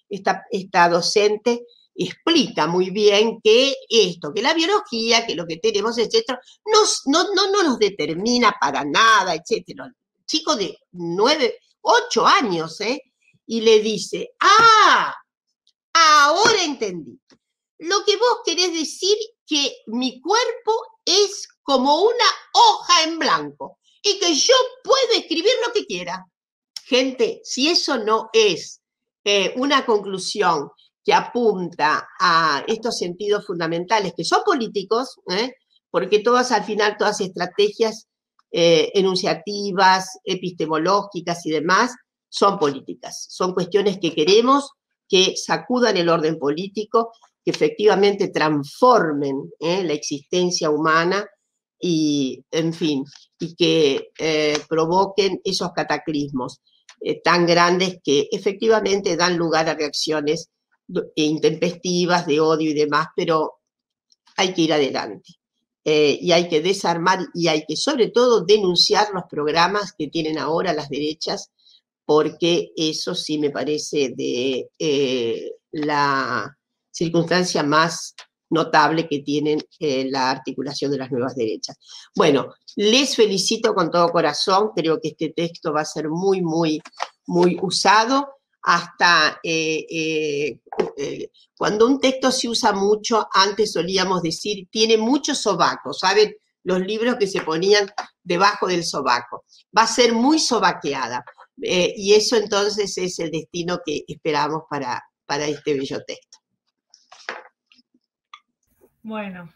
Esta docente, explica muy bien que que la biología, que lo que tenemos, etcétera, no nos determina para nada, etcétera. Chico de 8 años, y le dice, ahora entendí. Lo que vos querés decir que mi cuerpo es como una hoja en blanco y que yo puedo escribir lo que quiera. Gente, si eso no es una conclusión que apunta a estos sentidos fundamentales que son políticos, porque al final todas estrategias enunciativas, epistemológicas y demás son políticas, son cuestiones que queremos que sacudan el orden político, que efectivamente transformen la existencia humana y, en fin, y que provoquen esos cataclismos tan grandes que efectivamente dan lugar a reacciones intempestivas de odio y demás, pero hay que ir adelante. Y hay que desarmar y hay que sobre todo denunciar los programas que tienen ahora las derechas, porque eso sí me parece de la circunstancia más notable que tienen la articulación de las nuevas derechas. Bueno, les felicito con todo corazón, creo que este texto va a ser muy, muy, muy usado. Hasta cuando un texto se usa mucho, antes solíamos decir, tiene muchos sobacos, ¿saben? Los libros que se ponían debajo del sobaco. Va a ser muy sobaqueada. Y eso entonces es el destino que esperamos para este bello texto. Bueno,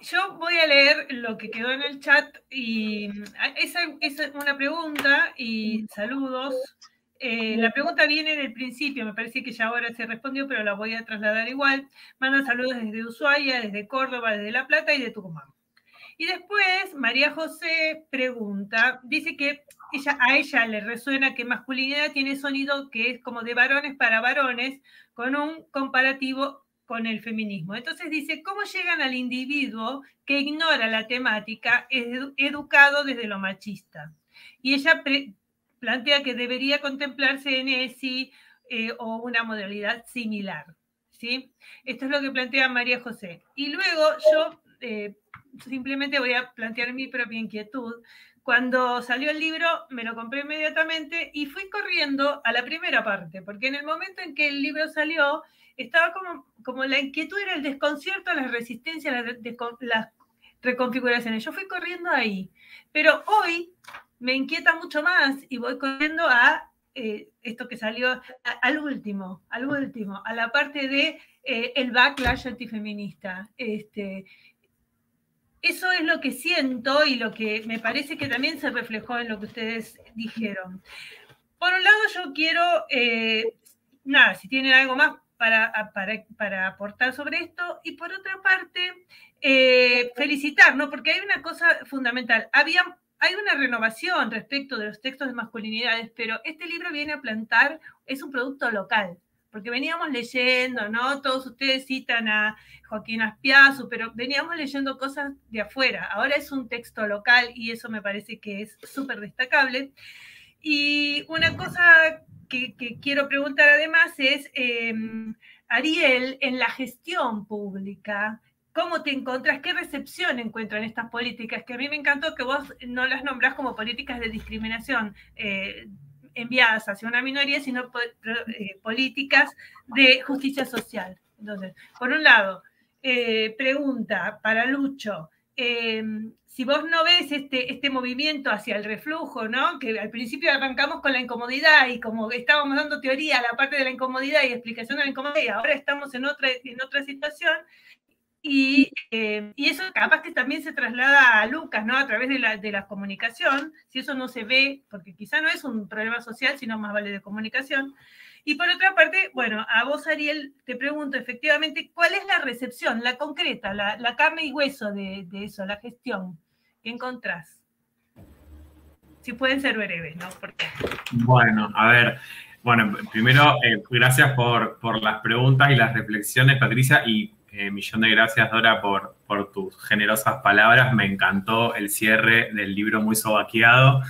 yo voy a leer lo que quedó en el chat y esa es una pregunta y saludos. La pregunta viene del principio, me parece que ya ahora se respondió, pero la voy a trasladar igual. Manda saludos desde Ushuaia, desde Córdoba, desde La Plata y de Tucumán. Y después María José pregunta, dice que a ella le resuena que masculinidad tiene sonido que es como de varones para varones, con un comparativo con el feminismo. Entonces dice, ¿cómo llegan al individuo que ignora la temática educado desde lo machista? Y ella plantea que debería contemplarse en ESI o una modalidad similar, ¿sí? Esto es lo que plantea María José. Y luego yo simplemente voy a plantear mi propia inquietud. Cuando salió el libro, me lo compré inmediatamente y fui corriendo a la primera parte, porque en el momento en que el libro salió, estaba como la inquietud era el desconcierto, la resistencia, las reconfiguraciones. Yo fui corriendo ahí, pero hoy me inquieta mucho más y voy corriendo a esto que salió al último, a la parte de el backlash antifeminista. Eso es lo que siento y lo que me parece que también se reflejó en lo que ustedes dijeron. Por un lado, yo quiero, si tienen algo más para aportar sobre esto, y por otra parte, felicitar, ¿no? Porque hay una cosa fundamental. Hay una renovación respecto de los textos de masculinidades, pero este libro viene a plantar, es un producto local, porque veníamos leyendo, ¿no? Todos ustedes citan a Joaquín Azpiazu, pero veníamos leyendo cosas de afuera. Ahora es un texto local y eso me parece que es súper destacable. Y una cosa que quiero preguntar además es, Ariel, en la gestión pública, ¿cómo te encontrás? ¿Qué recepción encuentran estas políticas? Que a mí me encantó que vos no las nombrás como políticas de discriminación enviadas hacia una minoría, sino políticas de justicia social. Entonces, por un lado, pregunta para Lucho, si vos no ves este movimiento hacia el reflujo, ¿no? Que al principio arrancamos con la incomodidad y como estábamos dando teoría a la parte de la incomodidad y explicación de la incomodidad, y ahora estamos en otra situación, y eso capaz que también se traslada a Lucas, ¿no? A través de la comunicación, si eso no se ve, porque quizá no es un problema social, sino más vale de comunicación. Y por otra parte, bueno, a vos, Ariel, te pregunto efectivamente, ¿cuál es la recepción, la concreta, la carne y hueso de eso, la gestión? ¿Qué encontrás? Si pueden ser breves, ¿no? Porque... Bueno, a ver, primero, gracias por las preguntas y las reflexiones, Patricia, y millón de gracias, Dora, por tus generosas palabras. Me encantó el cierre del libro muy sobaqueado.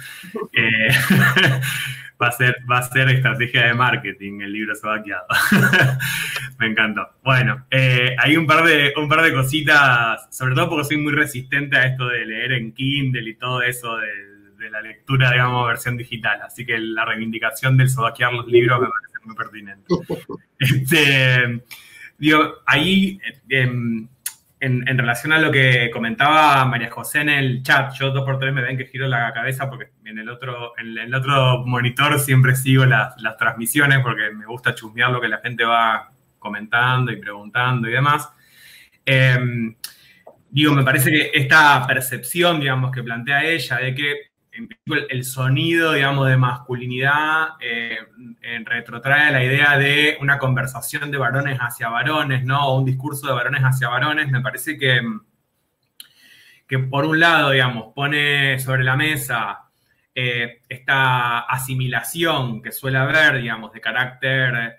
Va a ser estrategia de marketing el libro sobaqueado. Me encantó. Bueno, hay un par de cositas, sobre todo porque soy muy resistente a esto de leer en Kindle y todo eso de la lectura, digamos, versión digital. Así que la reivindicación del sobaquear los libros me parece muy pertinente. Ahí, en relación a lo que comentaba María José en el chat, yo 2x3 me ven que giro la cabeza porque en el otro monitor siempre sigo las transmisiones porque me gusta chusmear lo que la gente va comentando y preguntando y demás. Me parece que esta percepción, digamos, que plantea ella de que el sonido, digamos, de masculinidad retrotrae la idea de una conversación de varones hacia varones, ¿no? O un discurso de varones hacia varones. Me parece que por un lado, digamos, pone sobre la mesa esta asimilación que suele haber, digamos, de carácter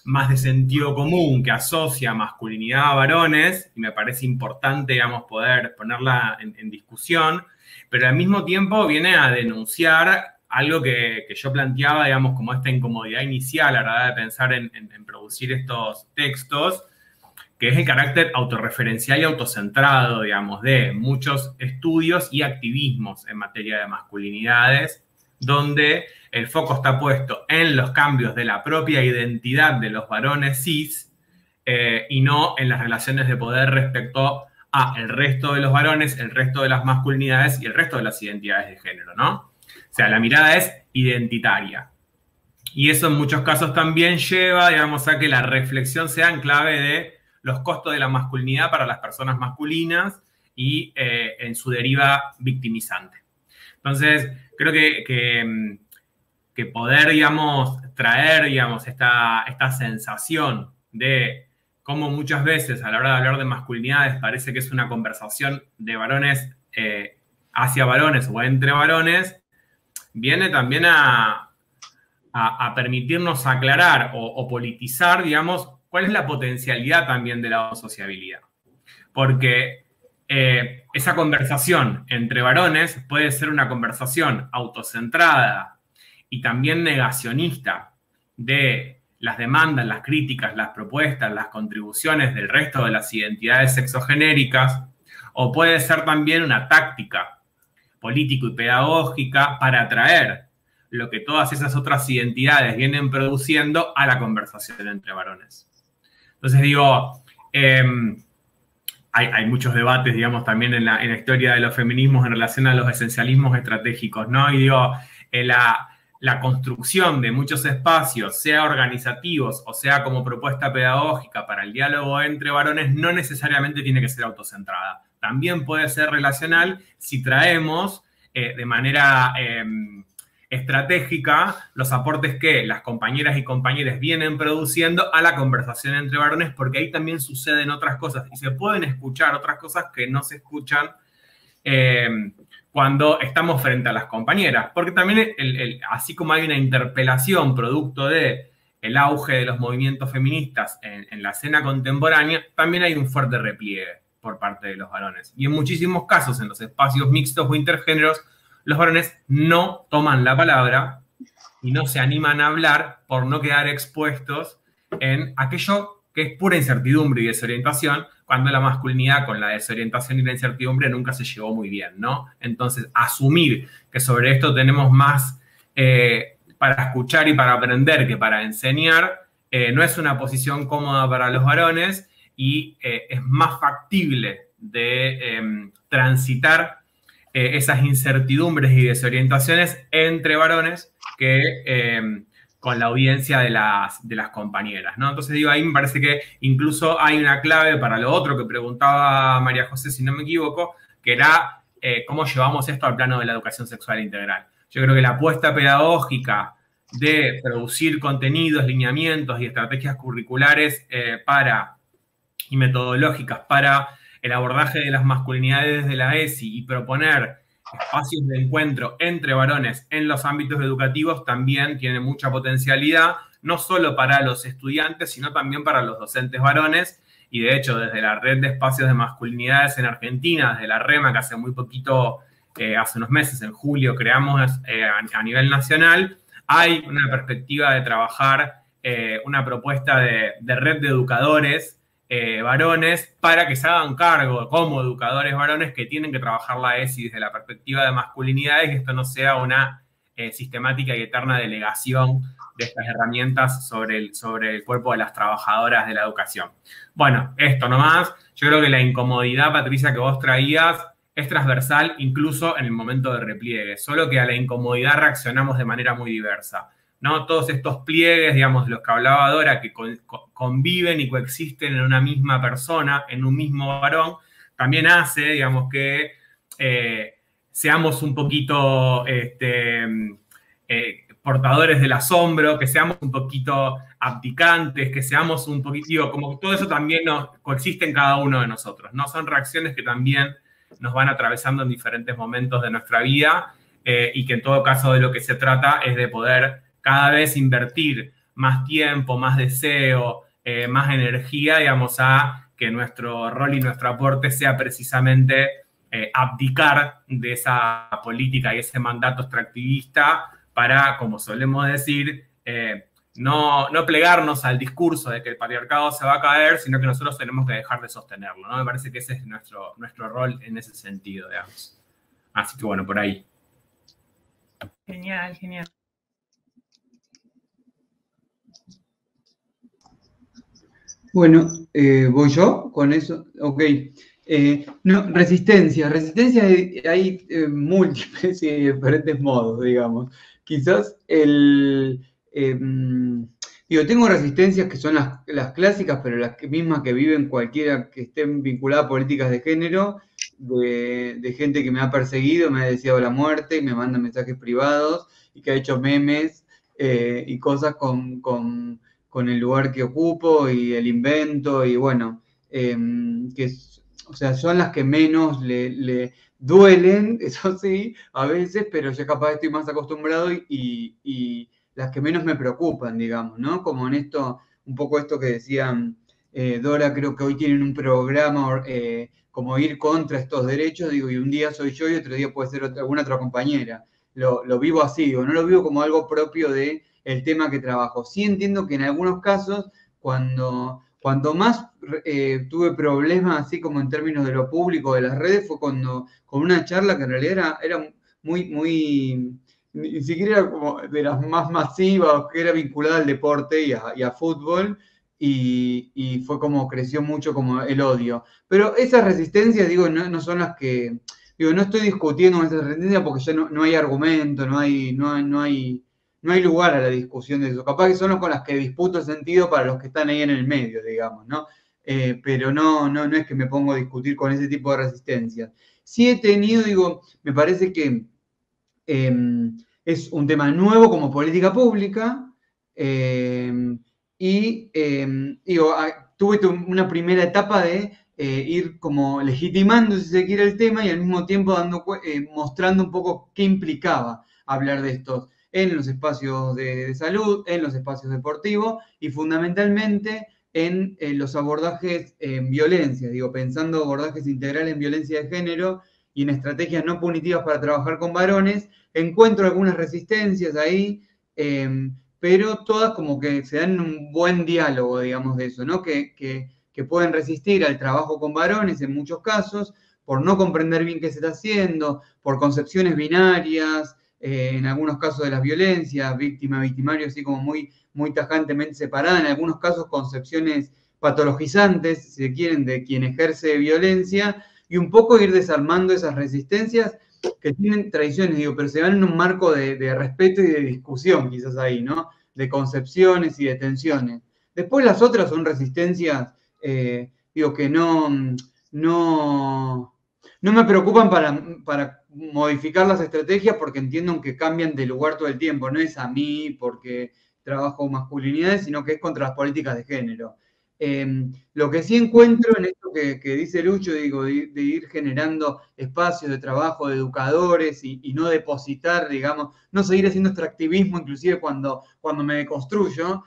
más de sentido común, que asocia masculinidad a varones, y me parece importante, digamos, poder ponerla en discusión, pero al mismo tiempo viene a denunciar algo que yo planteaba, digamos, como esta incomodidad inicial a la hora de pensar en producir estos textos, que es el carácter autorreferencial y autocentrado, digamos, de muchos estudios y activismos en materia de masculinidades, donde el foco está puesto en los cambios de la propia identidad de los varones cis y no en las relaciones de poder respecto a el resto de los varones, el resto de las masculinidades y el resto de las identidades de género, ¿no? O sea, la mirada es identitaria. Y eso en muchos casos también lleva, digamos, a que la reflexión sea en clave de los costos de la masculinidad para las personas masculinas y en su deriva victimizante. Entonces, creo que poder, digamos, traer, digamos, esta sensación de cómo muchas veces a la hora de hablar de masculinidades parece que es una conversación de varones hacia varones o entre varones, viene también a permitirnos aclarar o politizar, digamos, cuál es la potencialidad también de la homosociabilidad. Porque esa conversación entre varones puede ser una conversación autocentrada y también negacionista de las demandas, las críticas, las propuestas, las contribuciones del resto de las identidades sexogenéricas, o puede ser también una táctica político y pedagógica para atraer lo que todas esas otras identidades vienen produciendo a la conversación entre varones. Entonces digo, hay muchos debates, digamos, también en la historia de los feminismos en relación a los esencialismos estratégicos, ¿no? Y digo, la construcción de muchos espacios, sea organizativos o sea como propuesta pedagógica para el diálogo entre varones, no necesariamente tiene que ser autocentrada. También puede ser relacional si traemos de manera estratégica los aportes que las compañeras y compañeros vienen produciendo a la conversación entre varones, porque ahí también suceden otras cosas y se pueden escuchar otras cosas que no se escuchan cuando estamos frente a las compañeras. Porque también, así como hay una interpelación producto del auge de los movimientos feministas en la escena contemporánea, también hay un fuerte repliegue por parte de los varones. Y en muchísimos casos, en los espacios mixtos o intergéneros, los varones no toman la palabra y no se animan a hablar por no quedar expuestos en aquello que es pura incertidumbre y desorientación, cuando la masculinidad con la desorientación y la incertidumbre nunca se llevó muy bien, ¿no? Entonces, asumir que sobre esto tenemos más para escuchar y para aprender que para enseñar, no es una posición cómoda para los varones y es más factible de transitar esas incertidumbres y desorientaciones entre varones que con la audiencia de las compañeras, ¿no? Entonces digo, ahí me parece que incluso hay una clave para lo otro que preguntaba María José, si no me equivoco, que era cómo llevamos esto al plano de la educación sexual integral. Yo creo que la apuesta pedagógica de producir contenidos, lineamientos y estrategias curriculares y metodológicas para el abordaje de las masculinidades de la ESI y proponer espacios de encuentro entre varones en los ámbitos educativos también tiene mucha potencialidad, no solo para los estudiantes, sino también para los docentes varones. Y de hecho, desde la red de espacios de masculinidades en Argentina, desde la REMA, que hace muy poquito, hace unos meses, en julio, creamos a nivel nacional, hay una perspectiva de trabajar una propuesta de red de educadores varones para que se hagan cargo como educadores varones que tienen que trabajar la ESI desde la perspectiva de masculinidades y esto no sea una sistemática y eterna delegación de estas herramientas sobre el cuerpo de las trabajadoras de la educación. Bueno, esto nomás. Yo creo que la incomodidad, Patricia, que vos traías es transversal incluso en el momento de repliegue, solo que a la incomodidad reaccionamos de manera muy diversa, ¿no? Todos estos pliegues, digamos, de los que hablaba Dora, que conviven y coexisten en una misma persona, en un mismo varón, también hace, digamos, que seamos un poquito portadores del asombro, que seamos un poquito abdicantes, que seamos un poquito, digo, como que todo eso también coexiste en cada uno de nosotros, ¿no? Son reacciones que también nos van atravesando en diferentes momentos de nuestra vida y que en todo caso de lo que se trata es de poder cada vez invertir más tiempo, más deseo, más energía, digamos, a que nuestro rol y nuestro aporte sea precisamente abdicar de esa política y ese mandato extractivista para, como solemos decir, no plegarnos al discurso de que el patriarcado se va a caer, sino que nosotros tenemos que dejar de sostenerlo, ¿no? Me parece que ese es nuestro rol en ese sentido, digamos. Así que bueno, por ahí. Genial, genial. Bueno, ¿voy yo con eso? Ok. No, resistencia. Resistencia hay múltiples y diferentes modos, digamos. Quizás tengo resistencias que son las clásicas, pero las mismas que viven cualquiera que estén vinculadas a políticas de género, de gente que me ha perseguido, me ha deseado la muerte y me manda mensajes privados y que ha hecho memes y cosas con el lugar que ocupo y el invento y bueno, o sea, son las que menos le duelen, eso sí, a veces, pero ya capaz estoy más acostumbrado y las que menos me preocupan, digamos, ¿no? Como en esto, un poco esto que decía Dora creo que hoy tienen un programa como ir contra estos derechos, digo, y un día soy yo y otro día puede ser alguna otra compañera. Lo vivo así, digo, no lo vivo como algo propio del tema que trabajo. Sí entiendo que en algunos casos, cuanto más tuve problemas, así como en términos de lo público, de las redes, fue con una charla que en realidad era muy, ni siquiera era como de las más masivas, que era vinculada al deporte y a fútbol, y fue como creció mucho como el odio. Pero esas resistencias, digo, no son las que, digo, no estoy discutiendo con esas resistencias porque ya no hay argumento, no hay lugar a la discusión de eso. Capaz que son con las que disputo el sentido para los que están ahí en el medio, digamos, ¿no? Pero no es que me pongo a discutir con ese tipo de resistencias. Sí he tenido, digo, me parece que es un tema nuevo como política pública, y digo, tuve una primera etapa de ir como legitimando, si se quiere, el tema y al mismo tiempo mostrando un poco qué implicaba hablar de estos en los espacios de salud, en los espacios deportivos y fundamentalmente en los abordajes en violencia, digo, pensando abordajes integrales en violencia de género y en estrategias no punitivas para trabajar con varones. Encuentro algunas resistencias ahí, pero todas como que se dan un buen diálogo, digamos, de eso, ¿no? Que pueden resistir al trabajo con varones en muchos casos, por no comprender bien qué se está haciendo, por concepciones binarias, en algunos casos de las violencias, víctima, victimario, así como muy tajantemente separada, en algunos casos concepciones patologizantes, si se quieren, de quien ejerce violencia, y un poco ir desarmando esas resistencias que tienen tradiciones, digo, pero se van en un marco de respeto y de discusión, quizás ahí, ¿no? De concepciones y de tensiones. Después las otras son resistencias, digo, que no me preocupan para modificar las estrategias porque entiendo que cambian de lugar todo el tiempo. No es a mí porque trabajo masculinidades, sino que es contra las políticas de género. Lo que sí encuentro en esto que dice Lucho, digo, de ir generando espacios de trabajo de educadores y no depositar, digamos, no seguir haciendo extractivismo, inclusive cuando me deconstruyo,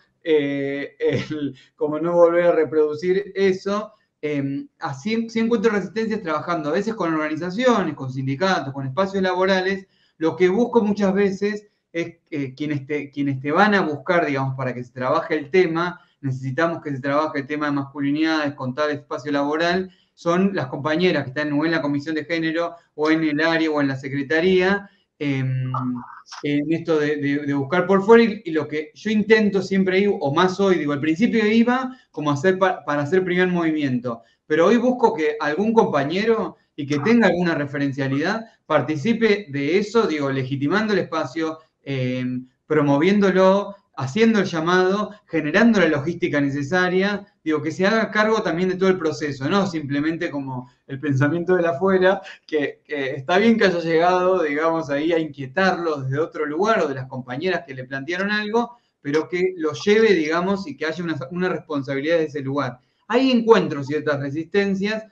como no volver a reproducir eso. Así sí encuentro resistencias trabajando a veces con organizaciones, con sindicatos, con espacios laborales. Lo que busco muchas veces es quienes te van a buscar, digamos, para que se trabaje el tema. Necesitamos que se trabaje el tema de masculinidades con tal espacio laboral, son las compañeras que están o en la comisión de género o en el área o en la secretaría, en esto de buscar por fuera, y lo que yo intento siempre ir, o más hoy, digo, al principio iba como para hacer primer movimiento, pero hoy busco que algún compañero y que tenga alguna referencialidad participe de eso, digo, legitimando el espacio, promoviéndolo, haciendo el llamado, generando la logística necesaria, digo, que se haga cargo también de todo el proceso, no simplemente como el pensamiento de afuera, que está bien que haya llegado, digamos, ahí a inquietarlo desde otro lugar o de las compañeras que le plantearon algo, pero que lo lleve, digamos, y que haya una responsabilidad de ese lugar. Ahí encuentro ciertas resistencias,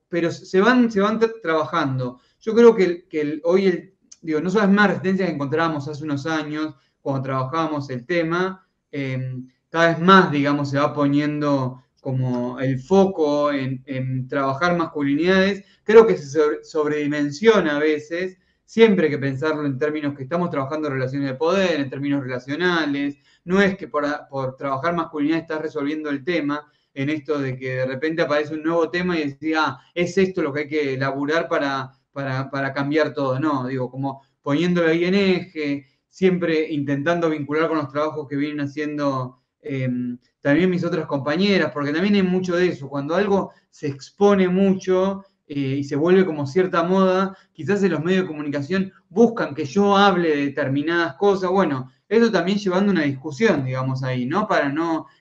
pero se van trabajando. Yo creo que hoy, digo, no son las mismas resistencias que encontrábamos hace unos años, cuando trabajábamos el tema, cada vez más, digamos, se va poniendo como el foco en trabajar masculinidades. Creo que se sobredimensiona a veces, siempre hay que pensarlo en términos que estamos trabajando relaciones de poder, en términos relacionales. No es que por trabajar masculinidades estás resolviendo el tema, en esto de que de repente aparece un nuevo tema y decís, es esto lo que hay que elaborar para cambiar todo. No, digo, como poniéndolo ahí en eje, siempre intentando vincular con los trabajos que vienen haciendo también mis otras compañeras, porque también hay mucho de eso. Cuando algo se expone mucho y se vuelve como cierta moda, quizás en los medios de comunicación buscan que yo hable de determinadas cosas. Bueno, eso también llevando una discusión, digamos, ahí, ¿no? Para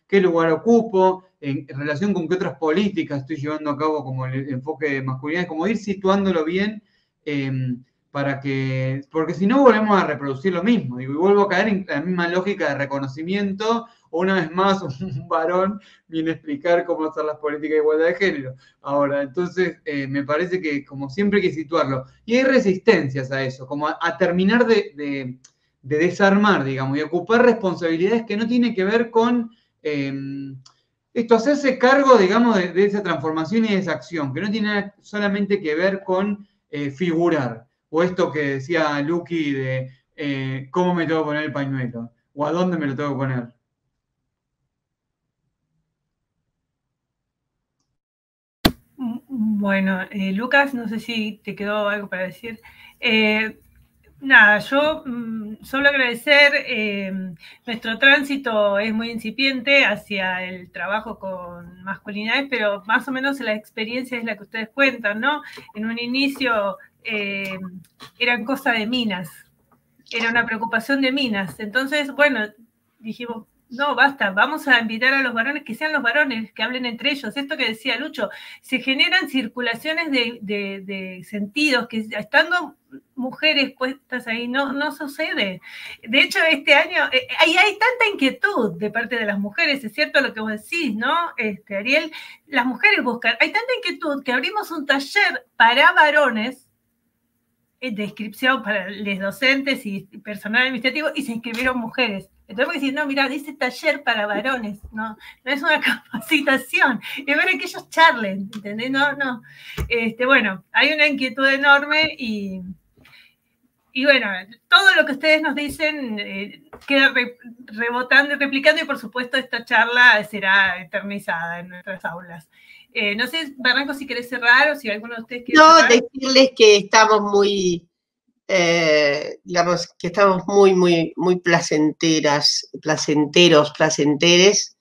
qué lugar ocupo, en relación con qué otras políticas estoy llevando a cabo como el enfoque de masculinidad, como ir situándolo bien, porque si no volvemos a reproducir lo mismo, digo, y vuelvo a caer en la misma lógica de reconocimiento, o una vez más un varón viene a explicar cómo hacer las políticas de igualdad de género. Ahora, entonces, me parece que como siempre hay que situarlo, y hay resistencias a eso, como a terminar de desarmar, digamos, y ocupar responsabilidades que no tienen que ver con esto, hacerse cargo, digamos, de esa transformación y de esa acción, que no tiene nada solamente que ver con figurar, o esto que decía Luqui de cómo me tengo que poner el pañuelo, o a dónde me lo tengo que poner. Bueno, Lucas, no sé si te quedó algo para decir. Nada, yo solo agradecer, nuestro tránsito es muy incipiente hacia el trabajo con masculinidades, pero más o menos la experiencia es la que ustedes cuentan, ¿no? En un inicio eran cosas de minas, era una preocupación de minas, entonces, bueno, dijimos, no, basta, vamos a invitar a los varones, que sean los varones, que hablen entre ellos. Esto que decía Lucho, se generan circulaciones de sentidos, que estando mujeres puestas ahí no sucede. De hecho, este año hay tanta inquietud de parte de las mujeres, es cierto lo que vos decís, ¿no, Ariel? Las mujeres buscan, hay tanta inquietud que abrimos un taller para varones, de inscripción para los docentes y personal administrativo, y se inscribieron mujeres. Entonces, decir, no, mira, dice taller para varones, no es una capacitación, es ver que ellos charlen, ¿entendés? No. Bueno, hay una inquietud enorme y bueno, todo lo que ustedes nos dicen queda rebotando y replicando, y por supuesto esta charla será eternizada en nuestras aulas. No sé, Barranco, si querés cerrar o si alguno de ustedes quiere cerrar. Decirles que estamos muy, digamos, que estamos muy placenteros, placenteres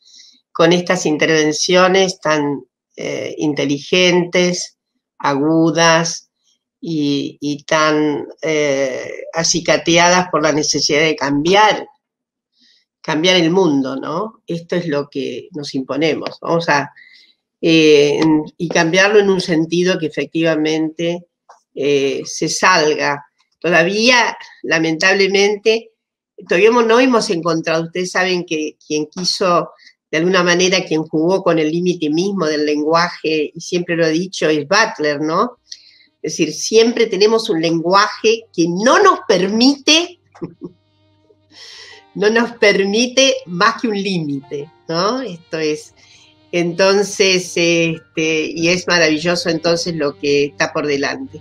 con estas intervenciones tan inteligentes, agudas y tan acicateadas por la necesidad de cambiar el mundo, ¿no? Esto es lo que nos imponemos. Vamos a y cambiarlo en un sentido que efectivamente se salga. Todavía, lamentablemente, todavía no hemos encontrado, ustedes saben que quien quiso, de alguna manera, quien jugó con el límite mismo del lenguaje, y siempre lo he dicho, es Butler, ¿no? Es decir, siempre tenemos un lenguaje que no nos permite más que un límite, ¿no? Esto es... Entonces, y es maravilloso entonces lo que está por delante.